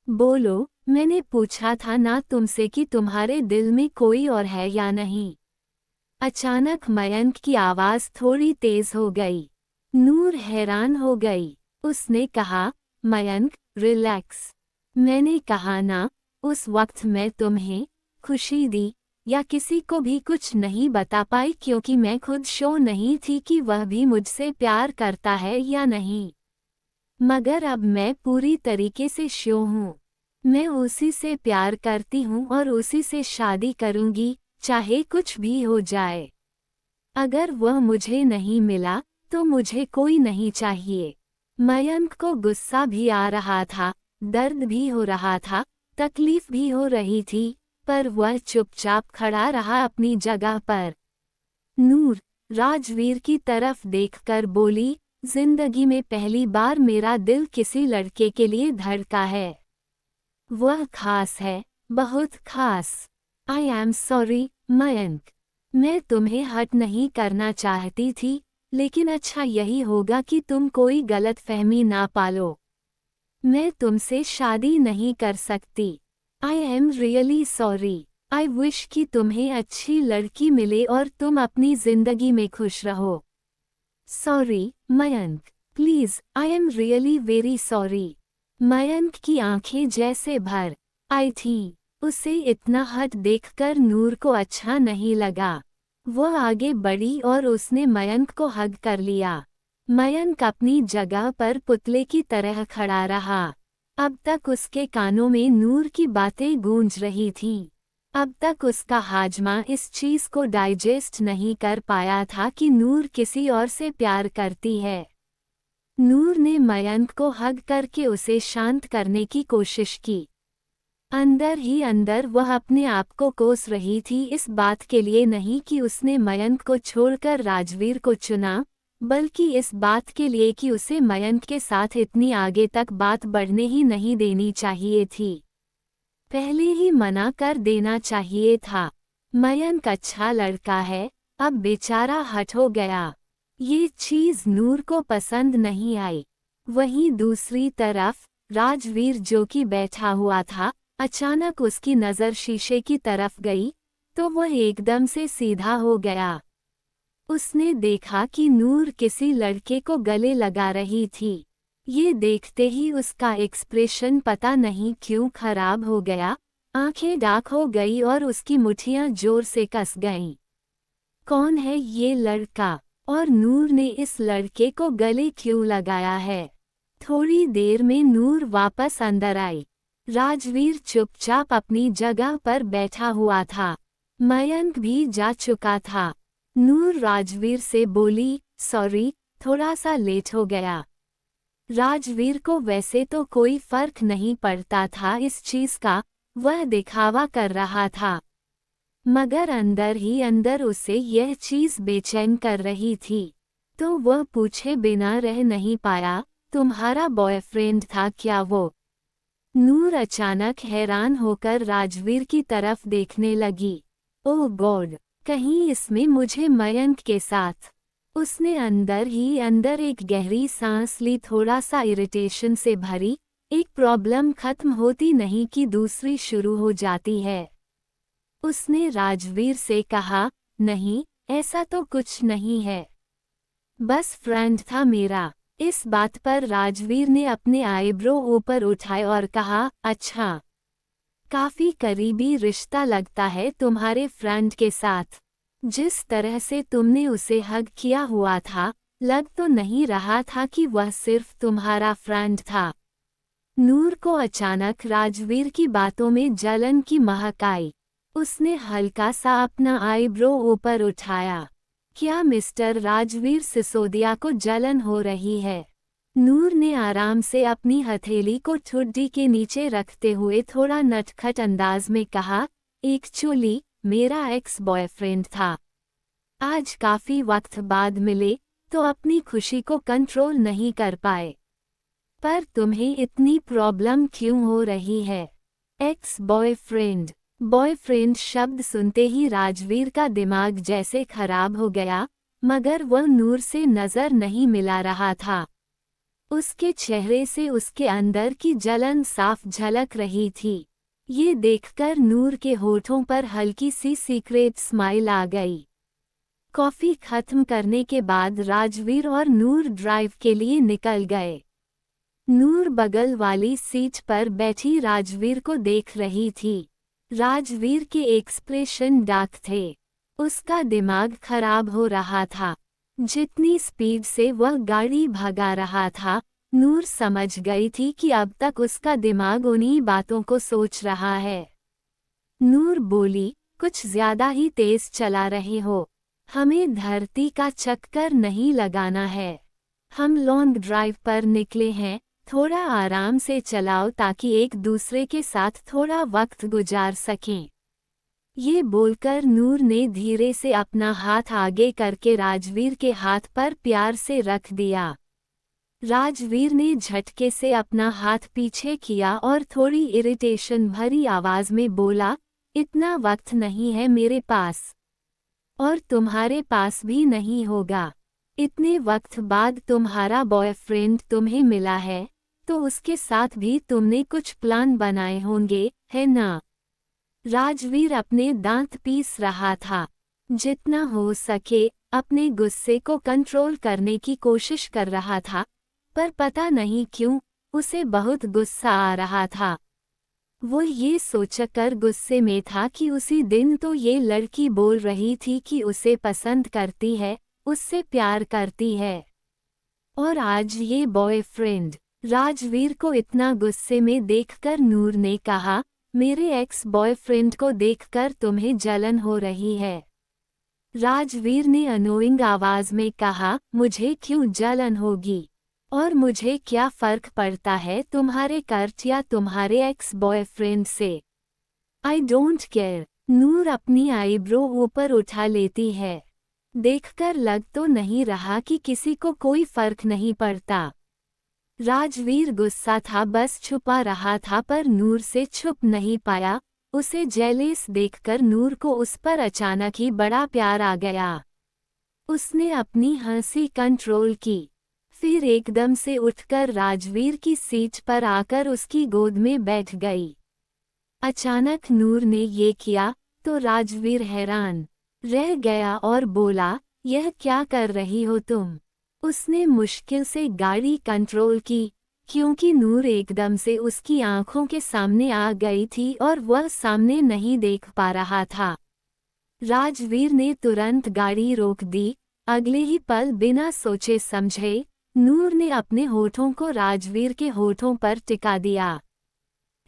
बोलो, मैंने पूछा था ना तुमसे कि तुम्हारे दिल में कोई और है या नहीं। अचानक मयंक की आवाज थोड़ी तेज हो गई। नूर हैरान हो गई। उसने कहा, मयंक, रिलैक्स। मैंने कहा ना, उस वक्त मैं तुम्हें खुशी दी या किसी को भी कुछ नहीं बता पाई क्योंकि मैं खुद श्योर नहीं थी कि वह भी मुझसे प्यार करता है या नहीं। मगर अब मैं पूरी तरीके से श्योर हूँ। मैं उसी से प्यार करती हूँ और उसी से शादी करूँगी, चाहे कुछ भी हो जाए। अगर वह मुझे नहीं मिला, तो मुझे कोई नहीं चाहिए। मयंक को गुस्सा भी आ रहा था, दर्द भी हो रहा था, तकलीफ भी हो रही थी, पर वह चुपचाप खड़ा रहा अपनी जगह पर। नूर राजवीर की तरफ देखकर बोली, जिंदगी में पहली बार मेरा दिल किसी लड़के के लिए धड़का है। वह खास है, बहुत खास। आई एम सॉरी मयंक, मैं तुम्हें हर्ट नहीं करना चाहती थी, लेकिन अच्छा यही होगा कि तुम कोई गलतफहमी ना पालो। मैं तुमसे शादी नहीं कर सकती। आई am really sorry. I wish कि तुम्हें अच्छी लड़की मिले और तुम अपनी जिंदगी में खुश रहो। Sorry Mayank, please, I am really very sorry. Mayank की आंखें जैसे भर आई थीं। उसे इतना हट देखकर नूर को अच्छा नहीं लगा। वह आगे बढ़ी और उसने मयंक को हग कर लिया। मयंक अपनी जगह पर पुतले की तरह खड़ा रहा। अब तक उसके कानों में नूर की बातें गूंज रही थीं। अब तक उसका हाजमा इस चीज को डाइजेस्ट नहीं कर पाया था कि नूर किसी और से प्यार करती है। नूर ने मयंक को हग करके उसे शांत करने की कोशिश की। अंदर ही अंदर वह अपने आप को कोस रही थी, इस बात के लिए नहीं कि उसने मयंक को छोड़कर राजवीर को चुना, बल्कि इस बात के लिए कि उसे मयंक के साथ इतनी आगे तक बात बढ़ने ही नहीं देनी चाहिए थी। पहले ही मना कर देना चाहिए था। मयंक अच्छा लड़का है, अब बेचारा हट हो गया। ये चीज नूर को पसंद नहीं आई। वहीं दूसरी तरफ राजवीर जो कि बैठा हुआ था, अचानक उसकी नज़र शीशे की तरफ गई तो वह एकदम से सीधा हो गया। उसने देखा कि नूर किसी लड़के को गले लगा रही थी। ये देखते ही उसका एक्सप्रेशन पता नहीं क्यों खराब हो गया, आंखें डार्क हो गई और उसकी मुट्ठियां जोर से कस गईं। कौन है ये लड़का और नूर ने इस लड़के को गले क्यों लगाया है? थोड़ी देर में नूर वापस अंदर आई। राजवीर चुपचाप अपनी जगह पर बैठा हुआ था। मयंक भी जा चुका था। नूर राजवीर से बोली, सॉरी, थोड़ा सा लेट हो गया। राजवीर को वैसे तो कोई फर्क नहीं पड़ता था इस चीज का, वह दिखावा कर रहा था, मगर अंदर ही अंदर उसे यह चीज बेचैन कर रही थी। तो वह पूछे बिना रह नहीं पाया, तुम्हारा बॉयफ्रेंड था क्या वो? नूर अचानक हैरान होकर राजवीर की तरफ देखने लगी। ओह गॉड, कहीं इसमें मुझे मयंक के साथ। उसने अंदर ही अंदर एक गहरी सांस ली, थोड़ा सा इरिटेशन से भरी। एक प्रॉब्लम खत्म होती नहीं कि दूसरी शुरू हो जाती है। उसने राजवीर से कहा, नहीं ऐसा तो कुछ नहीं है, बस फ्रेंड था मेरा। इस बात पर राजवीर ने अपने आईब्रो ऊपर उठाए और कहा, अच्छा, काफी करीबी रिश्ता लगता है तुम्हारे फ्रेंड के साथ। जिस तरह से तुमने उसे हग किया हुआ था, लग तो नहीं रहा था कि वह सिर्फ तुम्हारा फ्रेंड था। नूर को अचानक राजवीर की बातों में जलन की महक आई। उसने हल्का सा अपना आईब्रो ऊपर उठाया। क्या मिस्टर राजवीर सिसोदिया को जलन हो रही है? नूर ने आराम से अपनी हथेली को ठुड्डी के नीचे रखते हुए थोड़ा नटखट अंदाज में कहा, एक्चुअली मेरा एक्स बॉयफ्रेंड था। आज काफी वक्त बाद मिले तो अपनी खुशी को कंट्रोल नहीं कर पाए। पर तुम्हें इतनी प्रॉब्लम क्यों हो रही है? Ex boyfriend. बॉयफ्रेंड शब्द सुनते ही राजवीर का दिमाग जैसे खराब हो गया, मगर वह नूर से नजर नहीं मिला रहा था। उसके चेहरे से उसके अंदर की जलन साफ झलक रही थी। ये देखकर नूर के होठों पर हल्की सी सीक्रेट स्माइल आ गई। कॉफी खत्म करने के बाद राजवीर और नूर ड्राइव के लिए निकल गए। नूर बगल वाली सीट पर बैठी राजवीर को देख रही थी। राजवीर के एक्सप्रेशन डार्क थे। उसका दिमाग खराब हो रहा था। जितनी स्पीड से वह गाड़ी भगा रहा था, नूर समझ गई थी कि अब तक उसका दिमाग उन्हीं बातों को सोच रहा है। नूर बोली, कुछ ज्यादा ही तेज चला रहे हो। हमें धरती का चक्कर नहीं लगाना है। हम लॉन्ग ड्राइव पर निकले हैं, थोड़ा आराम से चलाओ ताकि एक दूसरे के साथ थोड़ा वक्त गुजार सकें। ये बोलकर नूर ने धीरे से अपना हाथ आगे करके राजवीर के हाथ पर प्यार से रख दिया। राजवीर ने झटके से अपना हाथ पीछे किया और थोड़ी इरिटेशन भरी आवाज में बोला, इतना वक्त नहीं है मेरे पास। और तुम्हारे पास भी नहीं होगा। इतने वक्त बाद तुम्हारा बॉयफ्रेंड तुम्हें मिला है, तो उसके साथ भी तुमने कुछ प्लान बनाए होंगे, है ना? राजवीर अपने दांत पीस रहा था। जितना हो सके अपने गुस्से को कंट्रोल करने की कोशिश कर रहा था, पर पता नहीं क्यों उसे बहुत गुस्सा आ रहा था। वो ये सोचकर गुस्से में था कि उसी दिन तो ये लड़की बोल रही थी कि उसे पसंद करती है, उससे प्यार करती है, और आज ये बॉयफ्रेंड। राजवीर को इतना गुस्से में देखकर नूर ने कहा, मेरे एक्स बॉयफ्रेंड को देखकर तुम्हें जलन हो रही है। राजवीर ने अनोइंग आवाज में कहा, मुझे क्यों जलन होगी? और मुझे क्या फर्क पड़ता है तुम्हारे कर्ज या तुम्हारे एक्स बॉयफ्रेंड से? I don't care. नूर अपनी आईब्रो ऊपर उठा लेती है। देखकर लग तो नहीं रहा कि किसी को कोई फर्क नहीं पड़ता। राजवीर गुस्सा था, बस छुपा रहा था, पर नूर से छुप नहीं पाया। उसे जेलस देखकर नूर को उस पर अचानक ही बड़ा प्यार आ गया। उसने अपनी हंसी कंट्रोल की, फिर एकदम से उठकर राजवीर की सीट पर आकर उसकी गोद में बैठ गई। अचानक नूर ने ये किया तो राजवीर हैरान रह गया और बोला, यह क्या कर रही हो तुम? उसने मुश्किल से गाड़ी कंट्रोल की, क्योंकि नूर एकदम से उसकी आंखों के सामने आ गई थी और वह सामने नहीं देख पा रहा था। राजवीर ने तुरंत गाड़ी रोक दी। अगले ही पल बिना सोचे समझे नूर ने अपने होठों को राजवीर के होठों पर टिका दिया।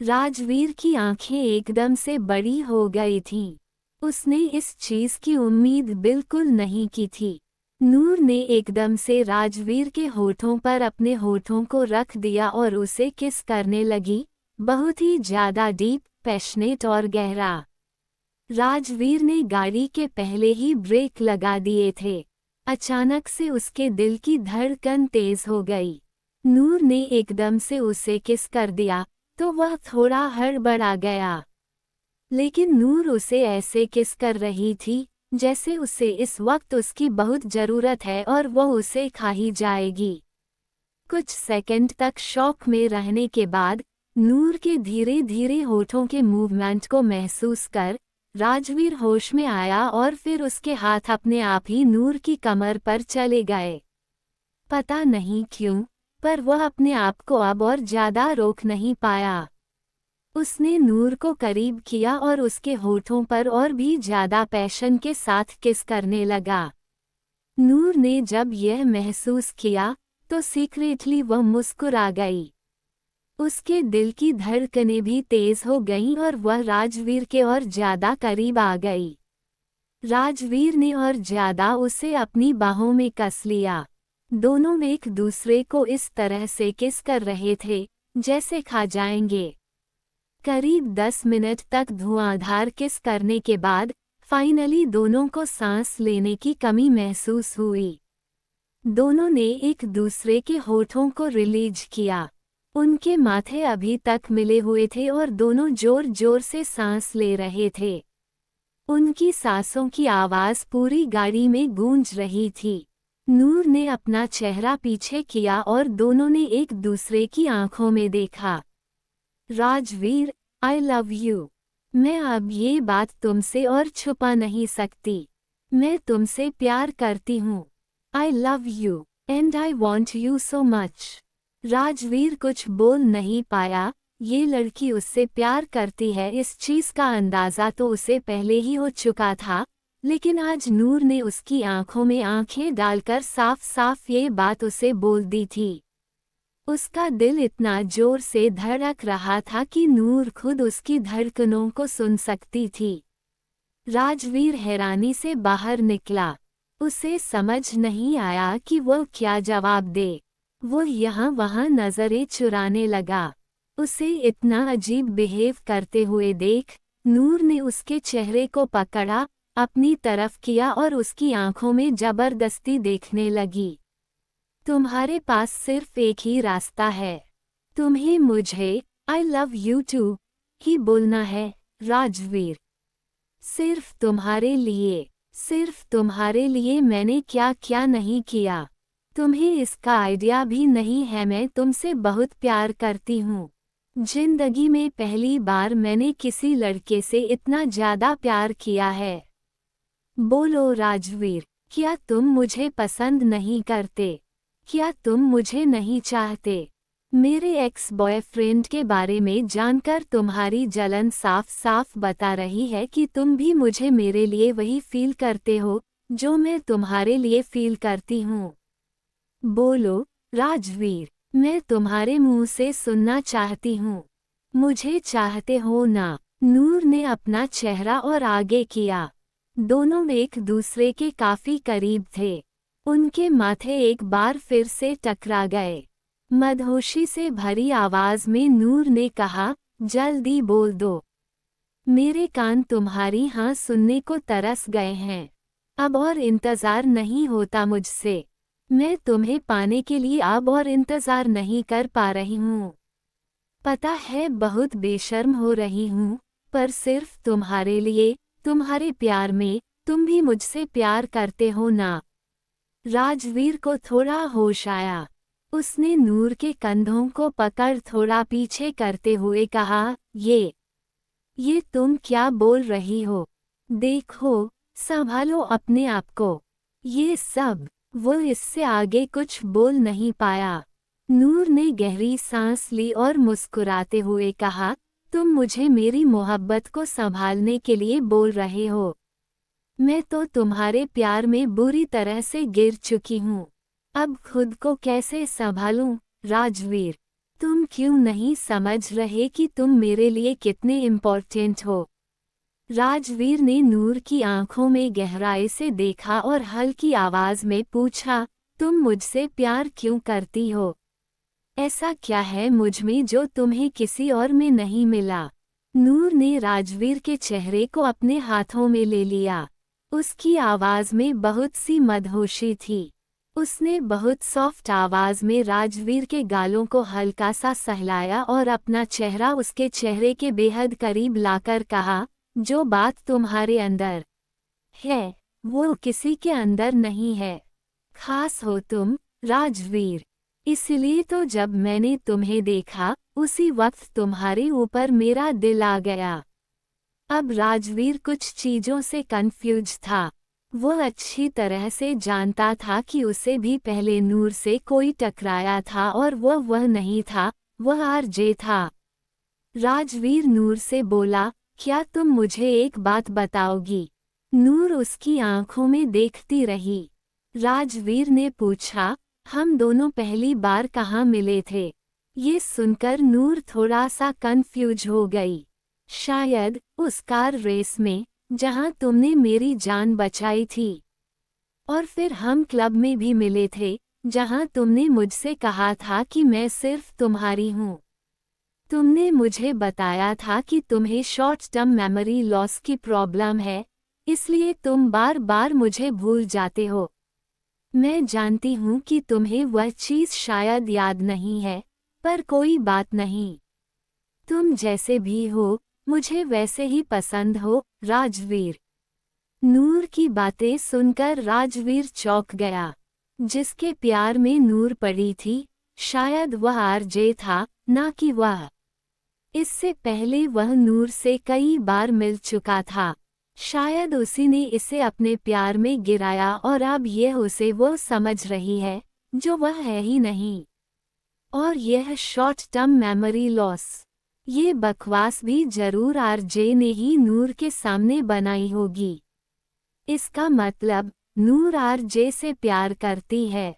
राजवीर की आंखें एकदम से बड़ी हो गई थीं। उसने इस चीज की उम्मीद बिल्कुल नहीं की थी। नूर ने एकदम से राजवीर के होठों पर अपने होठों को रख दिया और उसे किस करने लगी, बहुत ही ज्यादा डीप, पैशनेट और गहरा। राजवीर ने गाड़ी के पहले ही ब्रेक लगा दिए थे। अचानक से उसके दिल की धड़कन तेज हो गई। नूर ने एकदम से उसे किस कर दिया तो वह थोड़ा हड़बड़ा गया, लेकिन नूर उसे ऐसे किस कर रही थी जैसे उसे इस वक्त उसकी बहुत जरूरत है और वह उसे खा ही जाएगी। कुछ सेकंड तक शॉक में रहने के बाद नूर के धीरे धीरे होठों के मूवमेंट को महसूस कर राजवीर होश में आया और फिर उसके हाथ अपने आप ही नूर की कमर पर चले गए। पता नहीं क्यों, पर वह अपने आप को अब और ज्यादा रोक नहीं पाया। उसने नूर को करीब किया और उसके होठों पर और भी ज्यादा पैशन के साथ किस करने लगा। नूर ने जब यह महसूस किया तो सीक्रेटली वह मुस्कुरा गई। उसके दिल की धड़कनें भी तेज हो गईं और वह राजवीर के और ज्यादा करीब आ गई। राजवीर ने और ज्यादा उसे अपनी बाहों में कस लिया। दोनों एक दूसरे को इस तरह से किस कर रहे थे जैसे खा जाएंगे। करीब 10 मिनट तक धुआंधार किस करने के बाद फाइनली दोनों को सांस लेने की कमी महसूस हुई। दोनों ने एक दूसरे के होठों को रिलीज किया। उनके माथे अभी तक मिले हुए थे और दोनों जोर जोर से सांस ले रहे थे। उनकी सांसों की आवाज पूरी गाड़ी में गूंज रही थी। नूर ने अपना चेहरा पीछे किया और दोनों ने एक दूसरे की आंखों में देखा। Rajveer, I love you. मैं अब ये बात तुमसे और छुपा नहीं सकती। मैं तुमसे प्यार करती हूँ। I love you and I want you so much. Rajveer कुछ बोल नहीं पाया। ये लड़की उससे प्यार करती है इस चीज का अंदाजा तो उसे पहले ही हो चुका था, लेकिन आज नूर ने उसकी आंखों में आंखें डालकर साफ साफ ये बात उसे बोल दी थी। उसका दिल इतना जोर से धड़क रहा था कि नूर खुद उसकी धड़कनों को सुन सकती थी। राजवीर हैरानी से बाहर निकला। उसे समझ नहीं आया कि वह क्या जवाब दे। वो यहाँ वहाँ नजरें चुराने लगा। उसे इतना अजीब बिहेव करते हुए देख नूर ने उसके चेहरे को पकड़ा, अपनी तरफ किया और उसकी आंखों में जबरदस्ती देखने लगी। तुम्हारे पास सिर्फ एक ही रास्ता है। तुम्हें मुझे आई लव यू टू ही बोलना है, राजवीर। सिर्फ तुम्हारे लिए, सिर्फ तुम्हारे लिए मैंने क्या क्या नहीं किया। तुम्हें इसका आइडिया भी नहीं है, मैं तुमसे बहुत प्यार करती हूँ। जिंदगी में पहली बार मैंने किसी लड़के से इतना ज्यादा प्यार किया है। बोलो राजवीर, क्या तुम मुझे पसंद नहीं करते? क्या तुम मुझे नहीं चाहते? मेरे एक्स बॉयफ्रेंड के बारे में जानकर तुम्हारी जलन साफ साफ बता रही है कि तुम भी मुझे मेरे लिए वही फील करते हो जो मैं तुम्हारे लिए फील करती हूँ। बोलो राजवीर, मैं तुम्हारे मुंह से सुनना चाहती हूँ। मुझे चाहते हो ना? नूर ने अपना चेहरा और आगे किया। दोनों एक दूसरे के काफी करीब थे। उनके माथे एक बार फिर से टकरा गए। मदहोशी से भरी आवाज में नूर ने कहा, जल्दी बोल दो। मेरे कान तुम्हारी हाँ सुनने को तरस गए हैं। अब और इंतजार नहीं होता मुझसे। मैं तुम्हें पाने के लिए अब और इंतजार नहीं कर पा रही हूँ। पता है बहुत बेशर्म हो रही हूँ, पर सिर्फ तुम्हारे लिए, तुम्हारे प्यार में। तुम भी मुझसे प्यार करते हो ना? राजवीर को थोड़ा होश आया। उसने नूर के कंधों को पकड़ थोड़ा पीछे करते हुए कहा, ये तुम क्या बोल रही हो? देखो, संभालो अपने आप को। ये सब। वो इससे आगे कुछ बोल नहीं पाया। नूर ने गहरी सांस ली और मुस्कुराते हुए कहा, तुम मुझे मेरी मोहब्बत को संभालने के लिए बोल रहे हो। मैं तो तुम्हारे प्यार में बुरी तरह से गिर चुकी हूँ। अब खुद को कैसे संभालूं? राजवीर, तुम क्यों नहीं समझ रहे कि तुम मेरे लिए कितने इम्पोर्टेंट हो? राजवीर ने नूर की आंखों में गहराई से देखा और हल्की आवाज में पूछा, तुम मुझसे प्यार क्यों करती हो? ऐसा क्या है मुझ में जो तुम्हें किसी और में नहीं मिला? नूर ने राजवीर के चेहरे को अपने हाथों में ले लिया। उसकी आवाज में बहुत सी मदहोशी थी। उसने बहुत सॉफ्ट आवाज में राजवीर के गालों को हल्का सा सहलाया और अपना चेहरा उसके चेहरे के बेहद करीब लाकर कहा, जो बात तुम्हारे अंदर है, वो किसी के अंदर नहीं है। खास हो तुम, राजवीर। इसलिए तो जब मैंने तुम्हें देखा, उसी वक्त तुम्हारे ऊपर मेरा दिल आ गया। अब राजवीर कुछ चीजों से कंफ्यूज था। वो अच्छी तरह से जानता था कि उसे भी पहले नूर से कोई टकराया था और वह नहीं था, वह आरजे था। राजवीर नूर से बोला, क्या तुम मुझे एक बात बताओगी? नूर उसकी आंखों में देखती रही। राजवीर ने पूछा, हम दोनों पहली बार कहाँ मिले थे? ये सुनकर नूर थोड़ा सा कंफ्यूज हो गई। शायद उस कार रेस में, जहां तुमने मेरी जान बचाई थी। और फिर हम क्लब में भी मिले थे, जहां तुमने मुझसे कहा था कि मैं सिर्फ तुम्हारी हूँ। तुमने मुझे बताया था कि तुम्हें शॉर्ट टर्म मेमोरी लॉस की प्रॉब्लम है, इसलिए तुम बार बार मुझे भूल जाते हो। मैं जानती हूँ कि तुम्हें वह चीज़ शायद याद नहीं है, पर कोई बात नहीं। तुम जैसे भी हो, मुझे वैसे ही पसंद हो, राजवीर। नूर की बातें सुनकर राजवीर चौंक गया। जिसके प्यार में नूर पड़ी थी, शायद वह आरजे था, ना कि वह। इससे पहले वह नूर से कई बार मिल चुका था। शायद उसी ने इसे अपने प्यार में गिराया और अब यह उसे वो समझ रही है, जो वह है ही नहीं। और यह शॉर्ट टर्म मेमोरी लॉस, ये बकवास भी जरूर आरजे ने ही नूर के सामने बनाई होगी। इसका मतलब, नूर आरजे से प्यार करती है।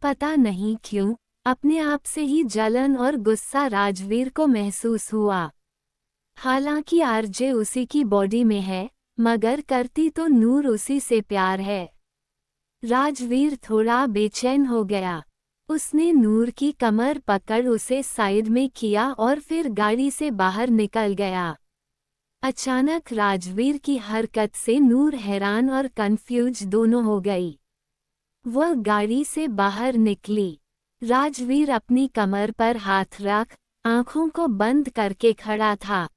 पता नहीं क्यों, अपने आप से ही जलन और गुस्सा राजवीर को महसूस हुआ। हालांकि आरजे उसी की बॉडी में है, मगर करती तो नूर उसी से प्यार है। राजवीर थोड़ा बेचैन हो गया। उसने नूर की कमर पकड़ उसे साइड में किया और फिर गाड़ी से बाहर निकल गया। अचानक राजवीर की हरकत से नूर हैरान और कंफ्यूज दोनों हो गई। वह गाड़ी से बाहर निकली। राजवीर अपनी कमर पर हाथ रख आंखों को बंद करके खड़ा था।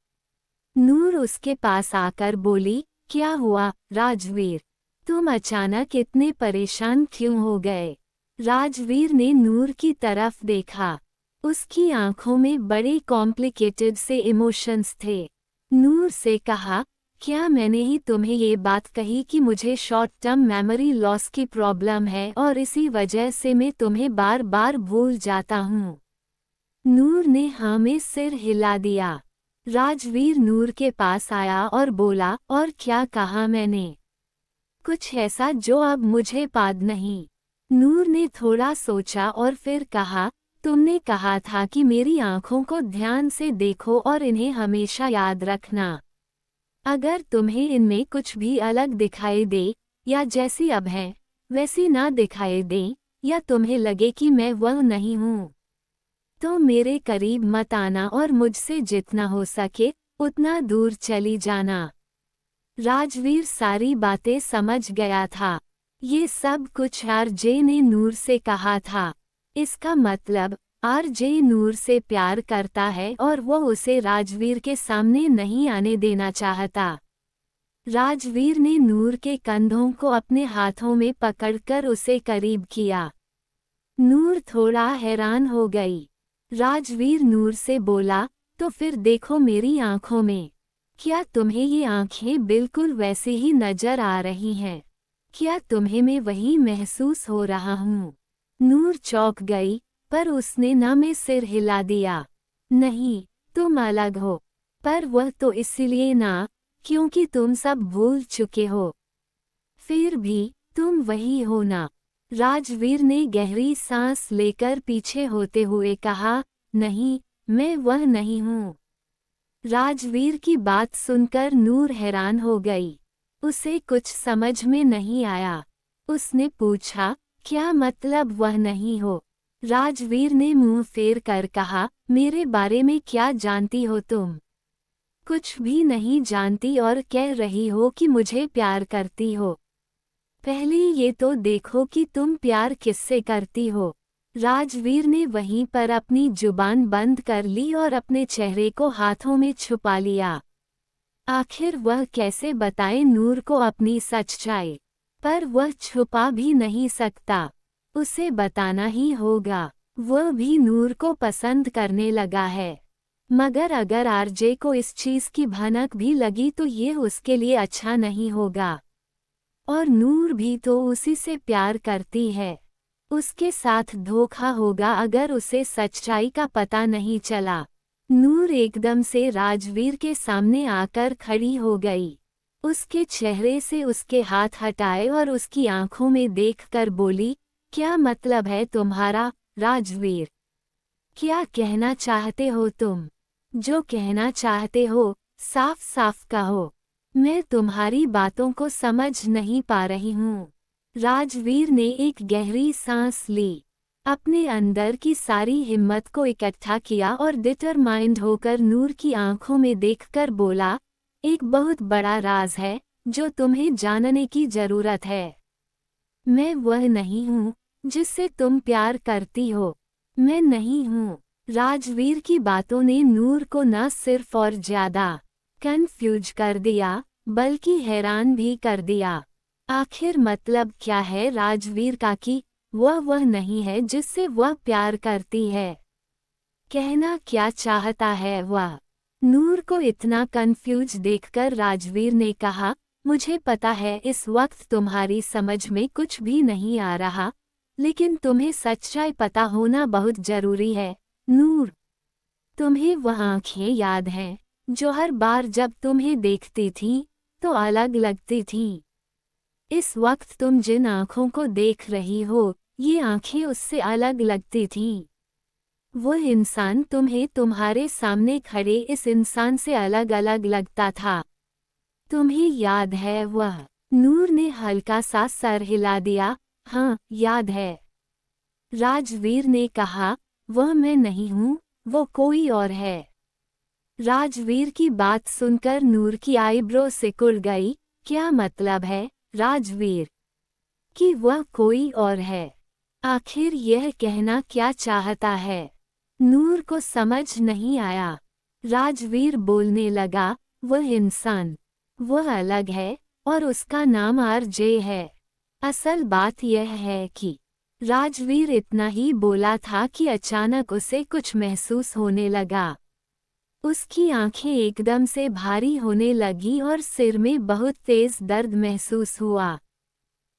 नूर उसके पास आकर बोली, क्या हुआ राजवीर? तुम अचानक इतने परेशान क्यों हो गए? राजवीर ने नूर की तरफ देखा। उसकी आंखों में बड़े कॉम्प्लिकेटेड से इमोशंस थे। नूर से कहा, क्या मैंने ही तुम्हें ये बात कही कि मुझे शॉर्ट टर्म मेमोरी लॉस की प्रॉब्लम है और इसी वजह से मैं तुम्हें बार बार भूल जाता हूँ? नूर ने हाँ में सिर हिला दिया। राजवीर नूर के पास आया और बोला, और क्या कहा मैंने? कुछ ऐसा जो अब मुझे याद नहीं। नूर ने थोड़ा सोचा और फिर कहा, तुमने कहा था कि मेरी आंखों को ध्यान से देखो और इन्हें हमेशा याद रखना। अगर तुम्हें इनमें कुछ भी अलग दिखाई दे या जैसी अब है वैसी ना दिखाई दे या तुम्हें लगे कि मैं वह नहीं हूँ तो मेरे करीब मत आना और मुझसे जितना हो सके उतना दूर चली जाना। राजवीर सारी बातें समझ गया था। ये सब कुछ आरजे ने नूर से कहा था। इसका मतलब आरजे नूर से प्यार करता है और वो उसे राजवीर के सामने नहीं आने देना चाहता। राजवीर ने नूर के कंधों को अपने हाथों में पकड़कर उसे करीब किया। नूर थोड़ा हैरान हो गई। राजवीर नूर से बोला, तो फिर देखो मेरी आंखों में। क्या तुम्हें ये आंखें बिल्कुल वैसी ही नजर आ रही हैं? क्या तुम्हें मैं वही महसूस हो रहा हूँ? नूर चौंक गई, पर उसने ना में सिर हिला दिया। नहीं, तुम अलग हो। पर वह तो इसलिए ना, क्योंकि तुम सब भूल चुके हो। फिर भी तुम वही हो ना? राजवीर ने गहरी सांस लेकर पीछे होते हुए कहा, नहीं, मैं वह नहीं हूँ। राजवीर की बात सुनकर नूर हैरान हो गई। उसे कुछ समझ में नहीं आया। उसने पूछा, क्या मतलब वह नहीं हो? राजवीर ने मुंह फेर कर कहा, मेरे बारे में क्या जानती हो तुम? कुछ भी नहीं जानती और कह रही हो कि मुझे प्यार करती हो। पहले ये तो देखो कि तुम प्यार किससे करती हो। राजवीर ने वहीं पर अपनी जुबान बंद कर ली और अपने चेहरे को हाथों में छुपा लिया। आखिर वह कैसे बताए नूर को अपनी सच्चाई? पर वह छुपा भी नहीं सकता। उसे बताना ही होगा। वह भी नूर को पसंद करने लगा है। मगर अगर आरजे को इस चीज की भनक भी लगी तो ये उसके लिए अच्छा नहीं होगा। और नूर भी तो उसी से प्यार करती है। उसके साथ धोखा होगा अगर उसे सच्चाई का पता नहीं चला। नूर एकदम से राजवीर के सामने आकर खड़ी हो गई। उसके चेहरे से उसके हाथ हटाए और उसकी आंखों में देखकर बोली, क्या मतलब है तुम्हारा, राजवीर? क्या कहना चाहते हो तुम? जो कहना चाहते हो, साफ साफ कहो। मैं तुम्हारी बातों को समझ नहीं पा रही हूँ। राजवीर ने एक गहरी सांस ली। अपने अंदर की सारी हिम्मत को इकट्ठा किया और डिटरमाइंड होकर नूर की आंखों में देखकर बोला, एक बहुत बड़ा राज है जो तुम्हें जानने की जरूरत है। मैं वह नहीं हूँ जिससे तुम प्यार करती हो। मैं नहीं हूँ। राजवीर की बातों ने नूर को न सिर्फ और ज्यादा कंफ्यूज कर दिया बल्कि हैरान भी कर दिया। आखिर मतलब क्या है राजवीर का कि वह नहीं है जिससे वह प्यार करती है? कहना क्या चाहता है वह? नूर को इतना कंफ्यूज देखकर राजवीर ने कहा, मुझे पता है इस वक्त तुम्हारी समझ में कुछ भी नहीं आ रहा, लेकिन तुम्हें सच्चाई पता होना बहुत जरूरी है। नूर, तुम्हें वह आंखें याद हैं जो हर बार जब तुम्हें देखती थीं तो अलग लगती थीं? इस वक्त तुम जिन आंखों को देख रही हो, ये आंखें उससे अलग लगती थीं। वो इंसान तुम्हें तुम्हारे सामने खड़े इस इंसान से अलग अलग लगता था। तुम्हें याद है वह? नूर ने हल्का सा सर हिला दिया, हाँ, याद है। राजवीर ने कहा, वह मैं नहीं हूँ, वो कोई और है। राजवीर की बात सुनकर नूर की आईब्रो सिकुड़ गई। क्या मतलब है, राजवीर, कि वह कोई और है? आखिर यह कहना क्या चाहता है? नूर को समझ नहीं आया। राजवीर बोलने लगा, वह इंसान, वह अलग है और उसका नाम आरजे है। असल बात यह है कि राजवीर इतना ही बोला था कि अचानक उसे कुछ महसूस होने लगा। उसकी आंखें एकदम से भारी होने लगी और सिर में बहुत तेज दर्द महसूस हुआ।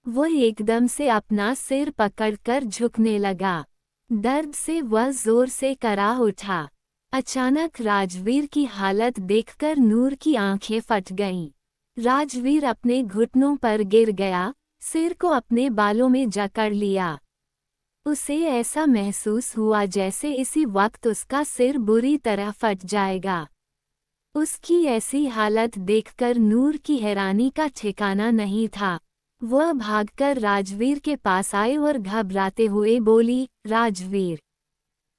वह एकदम से अपना सिर पकड़कर झुकने लगा। दर्द से वह जोर से करा उठा। अचानक राजवीर की हालत देखकर नूर की आंखें फट गईं। राजवीर अपने घुटनों पर गिर गया, सिर को अपने बालों में जकड़ लिया। उसे ऐसा महसूस हुआ जैसे इसी वक्त उसका सिर बुरी तरह फट जाएगा। उसकी ऐसी हालत देखकर नूर की हैरानी का ठिकाना नहीं था। वह भागकर राजवीर के पास आई और घबराते हुए बोली, राजवीर,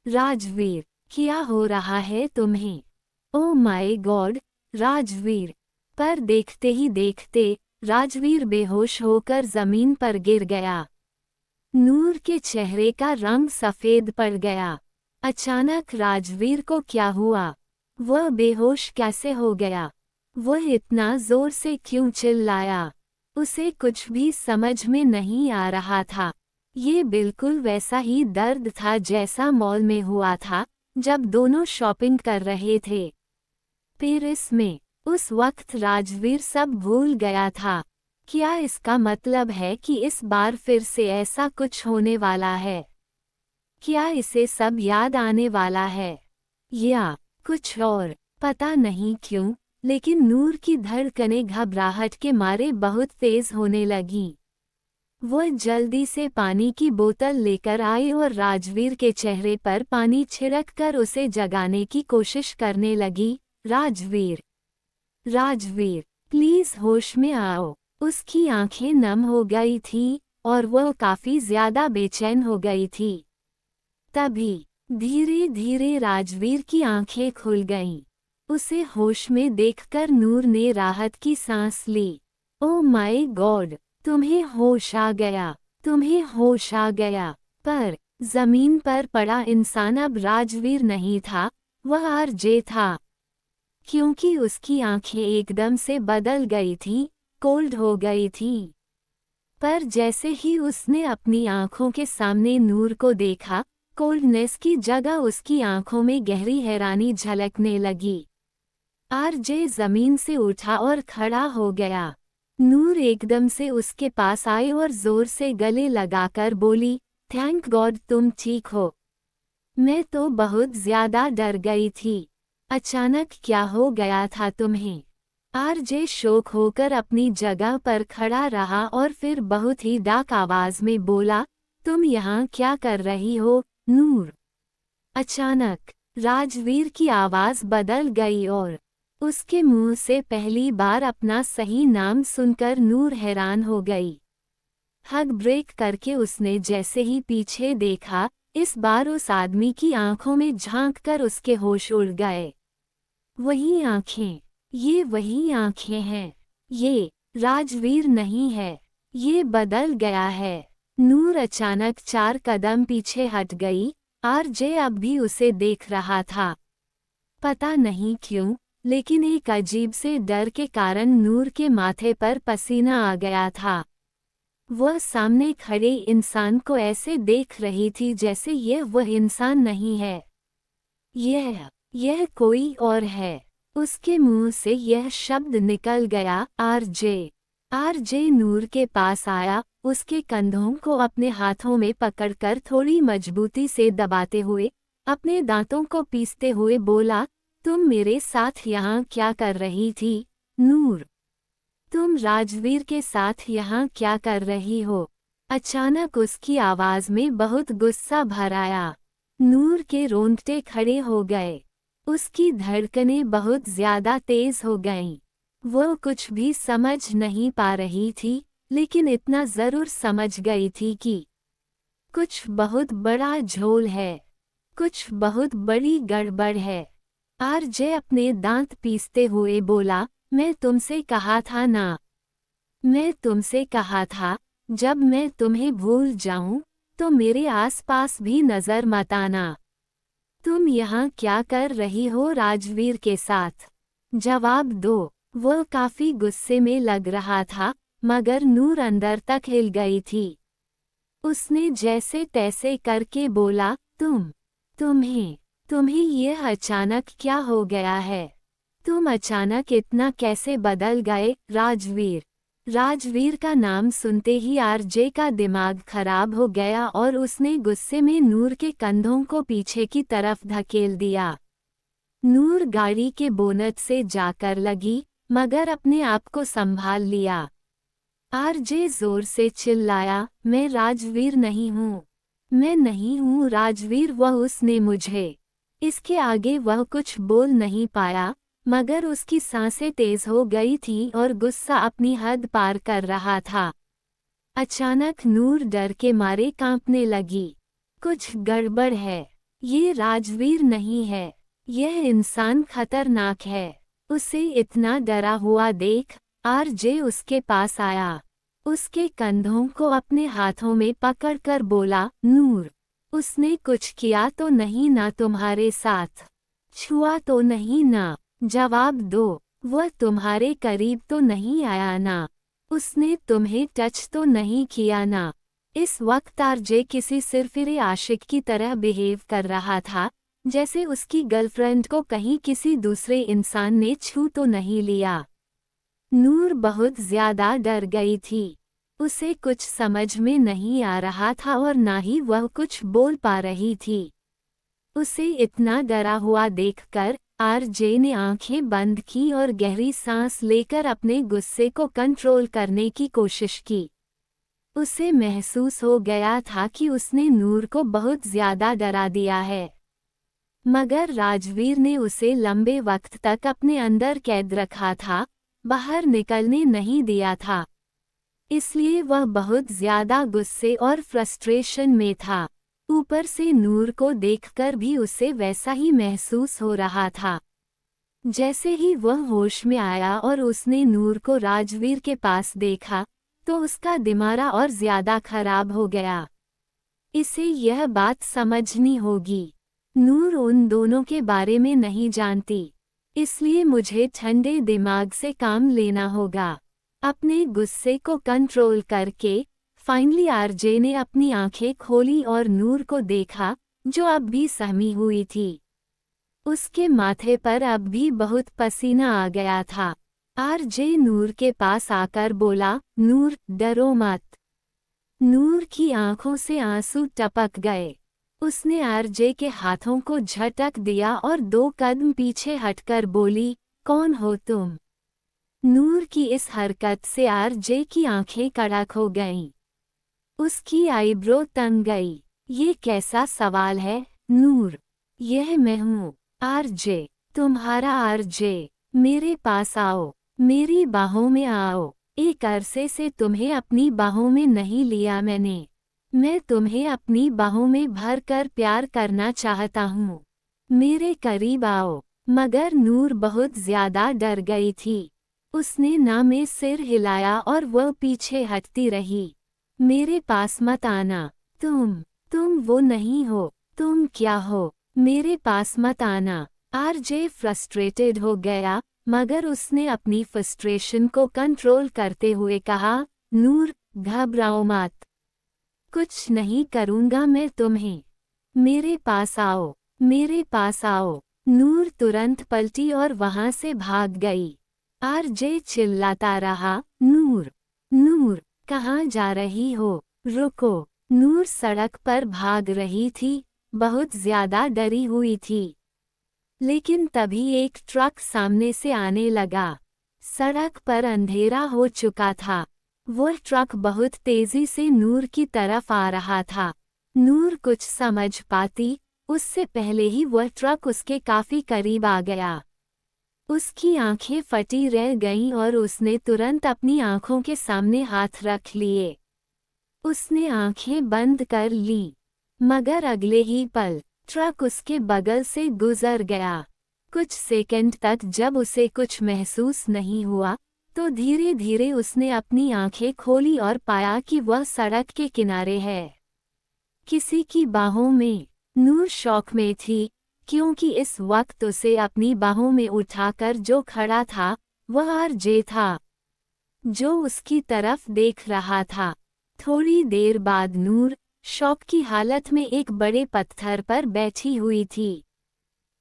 राजवीर, क्या हो रहा है तुम्हें? Oh my God, Rajveer! पर देखते ही देखते राजवीर बेहोश होकर जमीन पर गिर गया। नूर के चेहरे का रंग सफेद पड़ गया। अचानक राजवीर को क्या हुआ? वह बेहोश कैसे हो गया? वह इतना जोर से क्यों चिल्लाया? उसे कुछ भी समझ में नहीं आ रहा था। ये बिल्कुल वैसा ही दर्द था जैसा मॉल में हुआ था, जब दोनों शॉपिंग कर रहे थे पेरिस में। उस वक्त राजवीर सब भूल गया था। क्या इसका मतलब है कि इस बार फिर से ऐसा कुछ होने वाला है? क्या इसे सब याद आने वाला है, या कुछ और? पता नहीं क्यों, लेकिन नूर की धड़कनें घबराहट के मारे बहुत तेज होने लगीं। वह जल्दी से पानी की बोतल लेकर आई और राजवीर के चेहरे पर पानी छिड़ककर उसे जगाने की कोशिश करने लगी। राजवीर, राजवीर, प्लीज होश में आओ। उसकी आंखें नम हो गई थीं और वह काफी ज्यादा बेचैन हो गई थी। तभी धीरे धीरे राजवीर की आंखें खुल गईं। उसे होश में देखकर नूर ने राहत की सांस ली। ओह माय गॉड, तुम्हें होश आ गया, तुम्हें होश आ गया। पर जमीन पर पड़ा इंसान अब राजवीर नहीं था, वह आरजे था। क्योंकि उसकी आंखें एकदम से बदल गई थीं, कोल्ड हो गई थीं। पर जैसे ही उसने अपनी आंखों के सामने नूर को देखा, कोल्डनेस की जगह उसकी आंखों में गहरी हैरानी झलकने लगी। आरजे जमीन से उठा और खड़ा हो गया। नूर एकदम से उसके पास आई और जोर से गले लगाकर बोली, थैंक गॉड तुम ठीक हो। मैं तो बहुत ज्यादा डर गई थी। अचानक क्या हो गया था तुम्हें? आरजे शौक होकर अपनी जगह पर खड़ा रहा और फिर बहुत ही डाक आवाज में बोला, तुम यहाँ क्या कर रही हो, नूर? अचानक राजवीर की आवाज बदल गई और उसके मुंह से पहली बार अपना सही नाम सुनकर नूर हैरान हो गई। हग ब्रेक करके उसने जैसे ही पीछे देखा, इस बार उस आदमी की आंखों में झांककर उसके होश उड़ गए। वही आंखें, ये वही आंखें हैं। ये राजवीर नहीं है, ये बदल गया है। नूर अचानक 4 कदम पीछे हट गई। आरजे अब भी उसे देख रहा था। पता नहीं क्यों, लेकिन एक अजीब से डर के कारण नूर के माथे पर पसीना आ गया था। वह सामने खड़े इंसान को ऐसे देख रही थी जैसे यह वह इंसान नहीं है। यह कोई और है। उसके मुंह से यह शब्द निकल गया, आरजे। आरजे नूर के पास आया, उसके कंधों को अपने हाथों में पकड़कर थोड़ी मजबूती से दबाते हुए, अपने दांतों को पीसते हुए बोला, तुम मेरे साथ यहाँ क्या कर रही थी, नूर? तुम राजवीर के साथ यहाँ क्या कर रही हो? अचानक उसकी आवाज में बहुत गुस्सा भर आया। नूर के रोंगटे खड़े हो गए। उसकी धड़कनें बहुत ज्यादा तेज हो गईं। वो कुछ भी समझ नहीं पा रही थी, लेकिन इतना जरूर समझ गई थी कि कुछ बहुत बड़ा झोल है, कुछ बहुत बड़ी गड़बड़ है। आरजे अपने दांत पीसते हुए बोला, मैं तुमसे कहा था ना। मैं तुमसे कहा था, जब मैं तुम्हें भूल जाऊं, तो मेरे आसपास भी नजर मत आना। तुम यहाँ क्या कर रही हो राजवीर के साथ? जवाब दो। वह काफी गुस्से में लग रहा था, मगर नूर अंदर तक हिल गई थी। उसने जैसे तैसे करके बोला, तुम्हें तुम्हें यह अचानक क्या हो गया है? तुम अचानक इतना कैसे बदल गए राजवीर? राजवीर का नाम सुनते ही आरजे का दिमाग खराब हो गया और उसने गुस्से में नूर के कंधों को पीछे की तरफ धकेल दिया। नूर गाड़ी के बोनट से जाकर लगी, मगर अपने आप को संभाल लिया। आरजे जोर से चिल्लाया, मैं राजवीर नहीं हूँ। मैं नहीं हूँ राजवीर, वह उसने मुझे। इसके आगे वह कुछ बोल नहीं पाया, मगर उसकी सांसें तेज हो गई थी और गुस्सा अपनी हद पार कर रहा था। अचानक नूर डर के मारे कांपने लगी। कुछ गड़बड़ है। ये राजवीर नहीं है। यह इंसान खतरनाक है। उसे इतना डरा हुआ देख आरजे उसके पास आया। उसके कंधों को अपने हाथों में पकड़कर बोला, नूर, उसने कुछ किया तो नहीं ना तुम्हारे साथ? छुआ तो नहीं ना? जवाब दो। वह तुम्हारे करीब तो नहीं आया ना? उसने तुम्हें टच तो नहीं किया ना? इस वक्त आरजे किसी सिरफिरे आशिक की तरह बिहेव कर रहा था, जैसे उसकी गर्लफ्रेंड को कहीं किसी दूसरे इंसान ने छू तो नहीं लिया। नूर बहुत ज्यादा डर गई थी। उसे कुछ समझ में नहीं आ रहा था और ना ही वह कुछ बोल पा रही थी। उसे इतना डरा हुआ देखकर आरजे ने आंखें बंद की और गहरी सांस लेकर अपने गुस्से को कंट्रोल करने की कोशिश की। उसे महसूस हो गया था कि उसने नूर को बहुत ज्यादा डरा दिया है, मगर राजवीर ने उसे लंबे वक्त तक अपने अंदर कैद रखा था, बाहर निकलने नहीं दिया था। इसलिए वह बहुत ज्यादा गुस्से और फ्रस्ट्रेशन में था। ऊपर से नूर को देखकर भी उसे वैसा ही महसूस हो रहा था। जैसे ही वह होश में आया और उसने नूर को राजवीर के पास देखा, तो उसका दिमाग और ज्यादा खराब हो गया। इसे यह बात समझनी होगी, नूर उन दोनों के बारे में नहीं जानती, इसलिए मुझे ठंडे दिमाग से काम लेना होगा। अपने गुस्से को कंट्रोल करके फाइनली आरजे ने अपनी आंखें खोली और नूर को देखा, जो अब भी सहमी हुई थी। उसके माथे पर अब भी बहुत पसीना आ गया था। आरजे नूर के पास आकर बोला, नूर, डरो मत। नूर की आंखों से आंसू टपक गए। उसने आरजे के हाथों को झटक दिया और 2 कदम पीछे हटकर बोली, कौन हो तुम? नूर की इस हरकत से आरजे की आंखें कड़क हो गईं। उसकी आईब्रो तंग गई। ये कैसा सवाल है, नूर? यह मैं हूँ, आरजे, तुम्हारा आरजे। मेरे पास आओ, मेरी बाहों में आओ। एक अरसे से तुम्हें अपनी बाहों में नहीं लिया मैंने। मैं तुम्हें अपनी बाहों में भर कर प्यार करना चाहता हूँ। मेरे करीब आओ। मगर नूर बहुत ज्यादा डर गई थी। उसने ना में सिर हिलाया और वह पीछे हटती रही। मेरे पास मत आना। तुम वो नहीं हो। तुम क्या हो? मेरे पास मत आना। आरजे फ्रस्ट्रेटेड हो गया, मगर उसने अपनी फ्रस्ट्रेशन को कंट्रोल करते हुए कहा, नूर, घबराओ मत। कुछ नहीं करूँगा मैं तुम्हें। मेरे पास आओ, मेरे पास आओ। नूर तुरंत पलटी और वहां से भाग गई। आरजे चिल्लाता रहा, नूर, नूर, कहाँ जा रही हो? रुको। नूर सड़क पर भाग रही थी, बहुत ज्यादा डरी हुई थी। लेकिन तभी एक ट्रक सामने से आने लगा। सड़क पर अंधेरा हो चुका था। वह ट्रक बहुत तेजी से नूर की तरफ आ रहा था। नूर कुछ समझ पाती उससे पहले ही वह ट्रक उसके काफी करीब आ गया। उसकी आंखें फटी रह गईं और उसने तुरंत अपनी आंखों के सामने हाथ रख लिए। उसने आंखें बंद कर ली, मगर अगले ही पल ट्रक उसके बगल से गुजर गया। कुछ सेकंड तक जब उसे कुछ महसूस नहीं हुआ, तो धीरे धीरे उसने अपनी आंखें खोली और पाया कि वह सड़क के किनारे है, किसी की बाहों में। नूर शौक में थी, क्योंकि इस वक्त उसे अपनी बाहों में उठाकर जो खड़ा था वह आरजे था, जो उसकी तरफ देख रहा था। थोड़ी देर बाद नूर शौक की हालत में एक बड़े पत्थर पर बैठी हुई थी।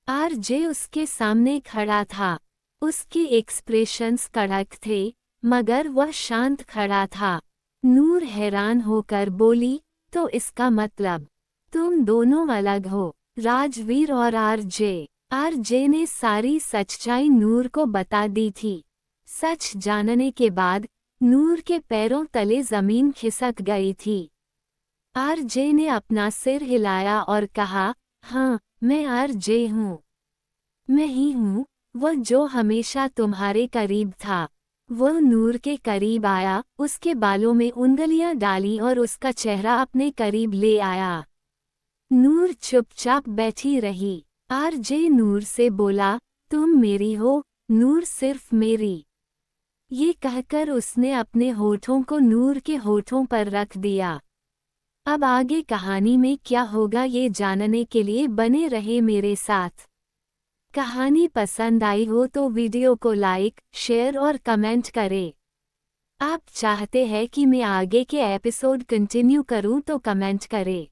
आरजे उसके सामने खड़ा था। उसके एक्सप्रेशंस कड़क थे, मगर वह शांत खड़ा था। नूर हैरान होकर बोली, तो इसका मतलब तुम दोनों अलग हो, राजवीर और आरजे। आरजे ने सारी सच्चाई नूर को बता दी थी। सच जानने के बाद नूर के पैरों तले जमीन खिसक गई थी। आरजे ने अपना सिर हिलाया और कहा, हाँ, मैं आरजे हूँ। मैं ही हूँ, वह जो हमेशा तुम्हारे करीब था। वह नूर के करीब आया, उसके बालों में उंगलियां डाली और उसका चेहरा अपने करीब ले आया। नूर चुपचाप बैठी रही। आरजे नूर से बोला, तुम मेरी हो, नूर सिर्फ मेरी। ये कहकर उसने अपने होठों को नूर के होठों पर रख दिया। अब आगे कहानी में क्या होगा ये जानने के लिए बने रहे मेरे साथ। कहानी पसंद आई हो तो वीडियो को लाइक, शेयर और कमेंट करें। आप चाहते हैं कि मैं आगे के एपिसोड कंटिन्यू करूं तो कमेंट करें।